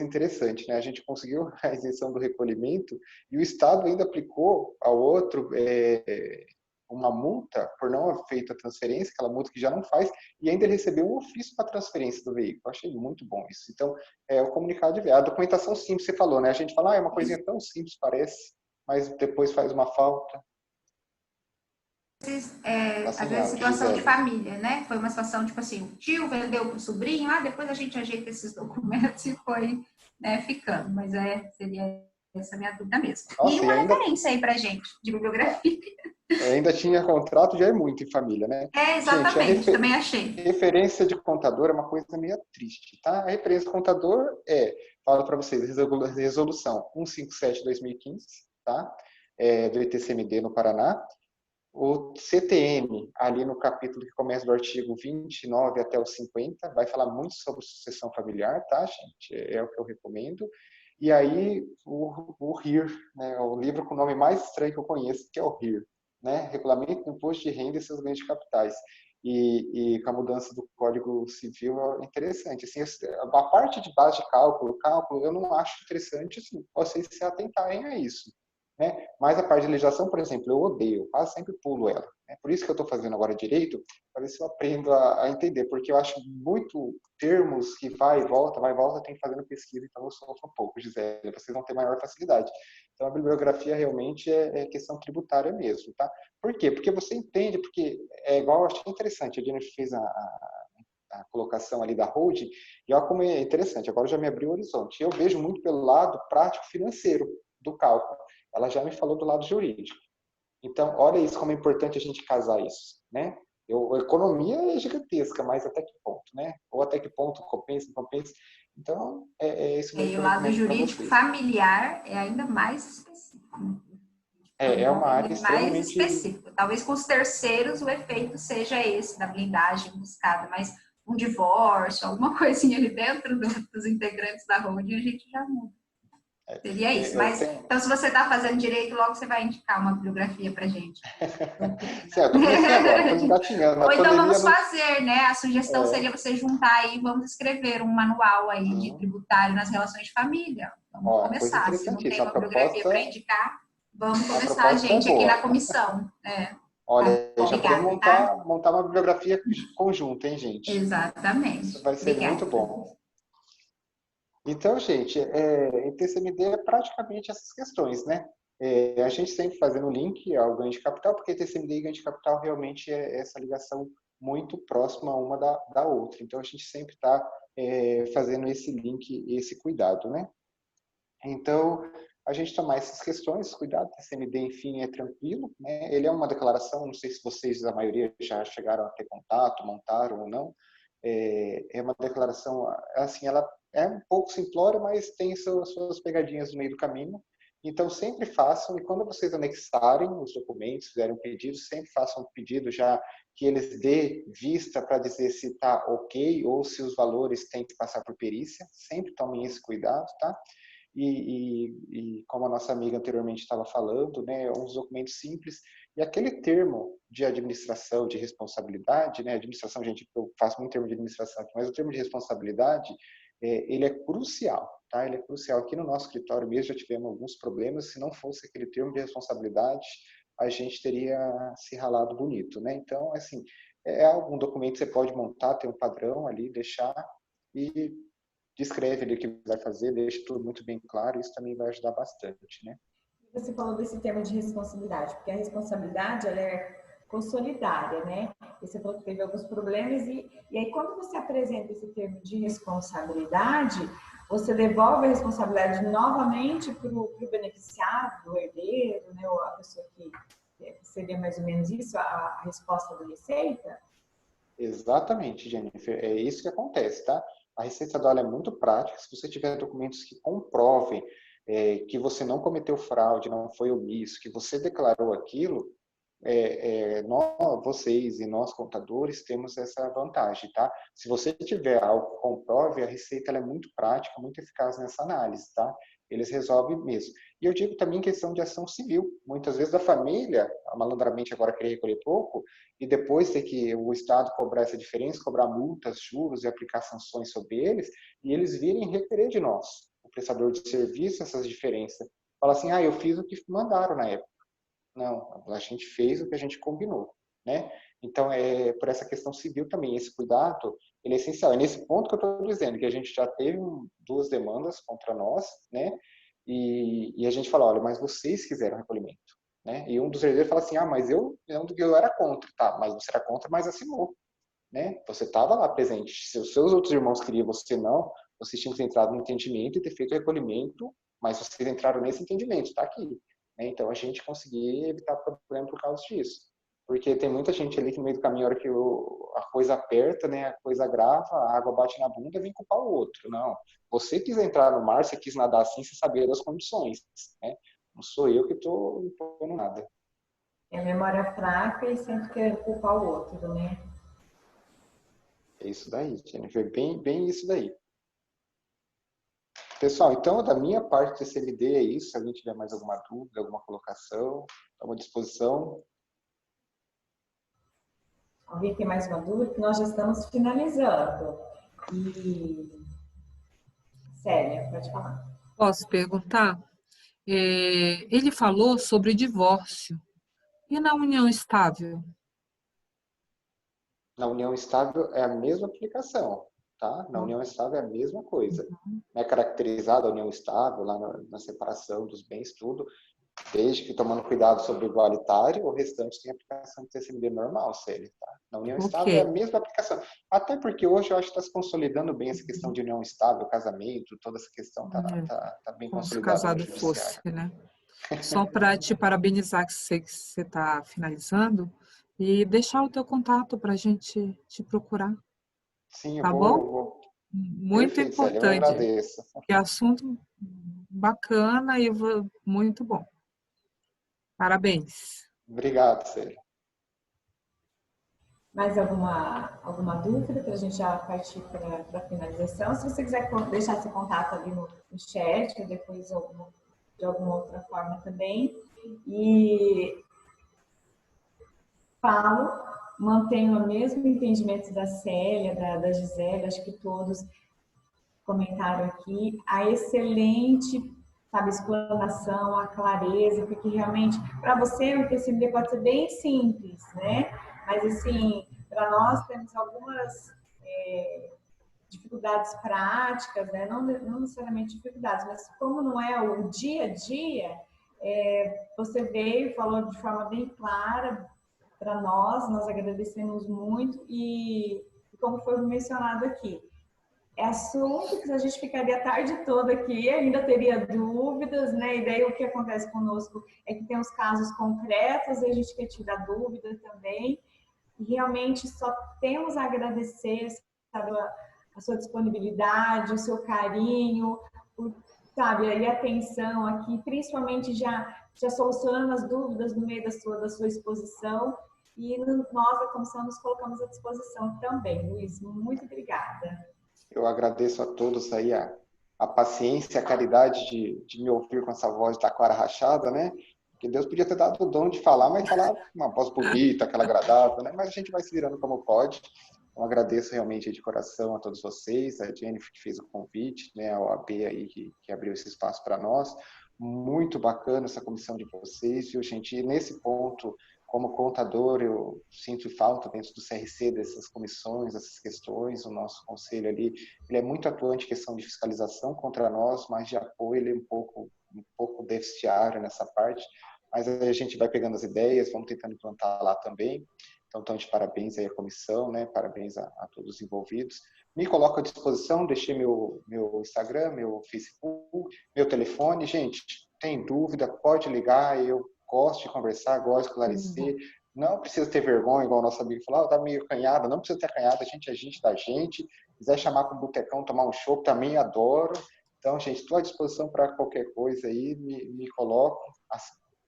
interessante, né? A gente conseguiu a isenção do recolhimento e o Estado ainda aplicou ao outro uma multa por não haver feito a transferência, aquela multa que já não faz, e ainda ele recebeu um ofício para transferência do veículo. Eu achei muito bom isso. Então, o comunicado de venda. A documentação simples, você falou, né? A gente fala, é uma coisinha tão simples, parece, mas depois faz uma falta. Às vezes situação de família, né? Foi uma situação tipo assim, o tio vendeu para o sobrinho, depois a gente ajeita esses documentos e foi, né, ficando. Mas seria essa a minha dúvida mesmo. Nossa, e uma referência aí pra gente, de bibliografia. Ainda tinha contrato, já é muito em família, né? Exatamente, Gente, também achei. Referência de contador é uma coisa meio triste, tá? A referência de contador falo para vocês, resolução 157/2015, tá? Do ITCMD no Paraná. O CTM, ali no capítulo que começa do artigo 29 até o 50, vai falar muito sobre sucessão familiar, tá, gente? É o que eu recomendo. E aí, o RIR, né? O livro com o nome mais estranho que eu conheço, que é o RIR, né? Regulamento do Imposto de Renda e seus ganhos de capitais. E com a mudança do Código Civil é interessante. Assim, a parte de base de cálculo, eu não acho interessante assim, vocês se atentarem a isso. Né? Mas a parte de legislação, por exemplo, eu odeio, quase sempre pulo ela. Né? Por isso que eu estou fazendo agora direito, para ver se eu aprendo a entender, porque eu acho muito termos que vai e volta, tem que fazer pesquisa, então eu sofro um pouco, Gisele, vocês vão ter maior facilidade. Então a bibliografia realmente é questão tributária mesmo, tá? Por quê? Porque você entende, porque é igual, eu achei interessante, a Jennifer fez a colocação ali da holding, e olha como é interessante, agora já me abriu o horizonte. Eu vejo muito pelo lado prático financeiro do cálculo. Ela já me falou do lado jurídico. Então, olha isso como é importante a gente casar isso, né? A economia é gigantesca, mas até que ponto, né? Ou até que ponto compensa, não compensa. Então, isso mesmo. E o lado jurídico familiar é ainda mais específico. É uma área extremamente... mais específica. Talvez com os terceiros o efeito seja esse, da blindagem buscada, mas um divórcio, alguma coisinha ali dentro dos integrantes da holding, a gente já muda. Seria isso. Mas, então, se você está fazendo direito, logo você vai indicar uma bibliografia para a gente. Certo, eu comecei agora, estou engatinhando. Ou então vamos fazer, né? A sugestão seria você juntar aí, vamos escrever um manual aí de tributário nas relações de família. Vamos começar. Se não tem uma bibliografia para indicar, vamos começar a gente aqui na comissão. Olha, já podemos montar uma bibliografia conjunta, hein, gente? Exatamente. Isso vai ser muito bom. Então, gente, ITCMD é praticamente essas questões, né? A gente sempre fazendo o link ao ganho de capital, porque ITCMD e ganho de capital realmente é essa ligação muito próxima uma da outra. Então, a gente sempre está fazendo esse link, esse cuidado, né? Então, a gente tomar essas questões, cuidado, o ITCMD, enfim, é tranquilo, né? Ele é uma declaração, não sei se vocês, a maioria, já chegaram a ter contato, montaram ou não, é uma declaração, assim, ela é um pouco simplória, mas tem suas pegadinhas no meio do caminho. Então, sempre façam, e quando vocês anexarem os documentos, fizerem um pedido, sempre façam um pedido já que eles dê vista para dizer se está ok ou se os valores têm que passar por perícia. Sempre tomem esse cuidado, tá? E como a nossa amiga anteriormente estava falando, né, uns documentos simples. E aquele termo de administração, de responsabilidade, né, administração, gente, eu faço muito termo de administração aqui, mas o termo de responsabilidade, ele é crucial, tá? Ele é crucial. Aqui no nosso escritório mesmo já tivemos alguns problemas, se não fosse aquele termo de responsabilidade, a gente teria se ralado bonito, né? Então, assim, algum documento que você pode montar, tem um padrão ali, deixar e descreve ali o que vai fazer, deixa tudo muito bem claro, isso também vai ajudar bastante, né? Você falou desse termo de responsabilidade, porque a responsabilidade ela é consolidária, né? Você falou que teve alguns problemas e aí quando você apresenta esse termo de responsabilidade, você devolve a responsabilidade novamente para o beneficiário, o herdeiro, né? Ou a pessoa que seria mais ou menos isso, a resposta da Receita? Exatamente, Jennifer. É isso que acontece, tá? A Receita ela é muito prática. Se você tiver documentos que comprovem que você não cometeu fraude, não foi omisso, que você declarou aquilo, vocês e nós contadores temos essa vantagem, tá? Se você tiver algo que comprove, a Receita ela é muito prática, muito eficaz nessa análise, tá? Eles resolvem mesmo. E eu digo também questão de ação civil. Muitas vezes a família, malandramente agora querer recolher pouco, e depois ter que o Estado cobrar essa diferença, cobrar multas, juros e aplicar sanções sobre eles, e eles virem requerer de nós, o prestador de serviço, essas diferenças. Fala assim, eu fiz o que mandaram na época. Não, a gente fez o que a gente combinou, né? Então, por essa questão civil também, esse cuidado, ele é essencial. É nesse ponto que eu estou dizendo, que a gente já teve 2 demandas contra nós, né? E a gente fala, olha, mas vocês quiseram recolhimento, né? E um dos herdeiros fala assim, mas eu era contra, tá? Mas você era contra, mas assinou, né? Você estava lá presente. Se os seus outros irmãos queriam, você não, vocês tinham que ter entrado no entendimento e ter feito o recolhimento, mas vocês entraram nesse entendimento, está aqui. Então, a gente conseguia evitar problema por causa disso. Porque tem muita gente ali que no meio do caminho, a hora que a coisa aperta, né, a coisa grava, a água bate na bunda e vem culpar o outro. Não. Você quis entrar no mar, você quis nadar assim, você sabia das condições. Né? Não sou eu que estou impondo nada. É memória fraca e sempre quer culpar o outro, né? É isso daí, Jennifer. Bem isso daí. Pessoal, então, da minha parte do CMD é isso. Se alguém tiver mais alguma dúvida, alguma colocação, estamos à disposição. Alguém tem mais uma dúvida? Nós já estamos finalizando. Célia, pode falar. Posso perguntar? Ele falou sobre divórcio. E na união estável? Na união estável é a mesma aplicação. Tá? Na união estável é a mesma coisa. É caracterizada a união estável lá na separação dos bens, tudo, desde que tomando cuidado sobre o igualitário, o restante tem aplicação de TCMD normal, Célia. Tá? Na união estável é a mesma aplicação. Até porque hoje eu acho que está se consolidando bem essa questão de união estável, casamento, toda essa questão tá bem consolidada. Se casado fosse, né? Só para te parabenizar que você está finalizando e deixar o teu contato para a gente te procurar. Sim, tá bom? Muito Perfeito, importante. Célia, eu agradeço. Que assunto bacana e muito bom. Parabéns. Obrigado, Célia. Mais alguma dúvida para a gente já partir para a finalização? Se você quiser deixar seu contato ali no chat, ou depois de alguma outra forma também. E mantenho o mesmo entendimento da Célia, da Gisele, acho que todos comentaram aqui, a excelente, explanação, a clareza, porque realmente, para você, o TCMD pode ser bem simples, né? Mas, assim, para nós temos algumas dificuldades práticas, né? Não necessariamente dificuldades, mas como não é o dia a dia, você veio e falou de forma bem clara para nós agradecemos muito e como foi mencionado aqui, é assunto que a gente ficaria a tarde toda aqui, ainda teria dúvidas, né? E daí o que acontece conosco é que tem os casos concretos e a gente quer tirar dúvida também. E realmente só temos a agradecer, a sua disponibilidade, o seu carinho, e a atenção aqui, principalmente já solucionando as dúvidas no meio da sua exposição. E nós, da comissão, nos colocamos à disposição também. Luiz, muito obrigada. Eu agradeço a todos aí a paciência, a caridade de me ouvir com essa voz de taquara rachada, né? Porque Deus podia ter dado o dom de falar, mas falar uma voz bonita, aquela agradável, né? Mas a gente vai se virando como pode. Então, agradeço realmente de coração a todos vocês, a Jennifer que fez o convite, né? A OAB aí que abriu esse espaço para nós. Muito bacana essa comissão de vocês, viu, gente? E nesse ponto, como contador, eu sinto falta dentro do CRC dessas comissões, dessas questões. O nosso conselho ali, ele é muito atuante em questão de fiscalização contra nós, mas de apoio ele é um pouco deficitário nessa parte. Mas a gente vai pegando as ideias, vamos tentando implantar lá também. Então, de parabéns aí à comissão, né? Parabéns a todos os envolvidos. Me coloco à disposição, deixei meu Instagram, meu Facebook, meu telefone. Gente, tem dúvida, pode ligar, eu gosto de conversar, gosto de esclarecer. Não precisa ter vergonha, igual o nosso amigo falou, tá meio acanhada, não precisa ter acanhada, a gente é gente da gente. Quiser chamar para o botecão, tomar um chopp, também adoro. Então, gente, estou à disposição para qualquer coisa aí, me coloco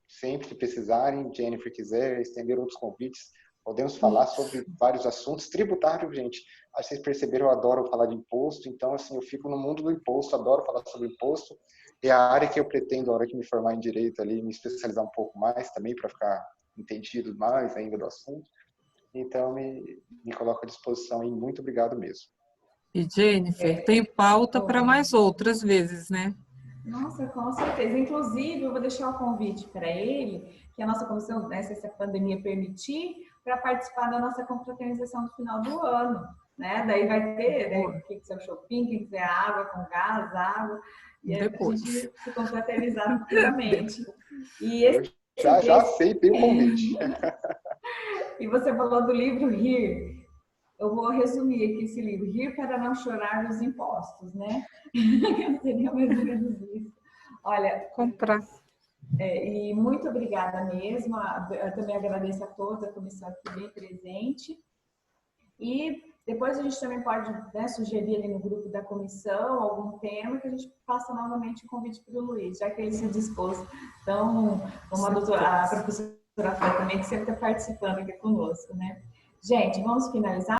sempre que precisarem. Jennifer quiser estender outros convites, podemos falar sobre vários assuntos. Tributário, gente, acho que vocês perceberam, eu adoro falar de imposto, então, assim, eu fico no mundo do imposto, adoro falar sobre imposto. É a área que eu pretendo, a hora que me formar em direito ali, me especializar um pouco mais também, para ficar entendido mais ainda do assunto. Então, me coloco à disposição e muito obrigado mesmo. E, Jennifer, tem pauta para mais outras vezes, né? Nossa, com certeza. Inclusive, eu vou deixar o convite para ele, que a nossa comissão, né, se a pandemia permitir, para participar da nossa confraternização do final do ano. Né? Daí vai ter, né, quem quiser o shopping, quem quiser água com gás, água, e a gente se confraternizar futuramente. E esse já aceitei o convite. E você falou do livro Rir. Eu vou resumir aqui esse livro, Rir para não chorar nos impostos, né? Seria mais ou menos isso. Olha, comprar. E muito obrigada mesmo. Eu também agradeço a todos, a comissão aqui bem presente. E depois a gente também pode, né, sugerir ali no grupo da comissão algum tema que a gente faça novamente o convite para o Luiz, já que ele se dispôs. Então, como a professora Flávia também, que sempre está participando aqui conosco, né? Gente, vamos finalizar.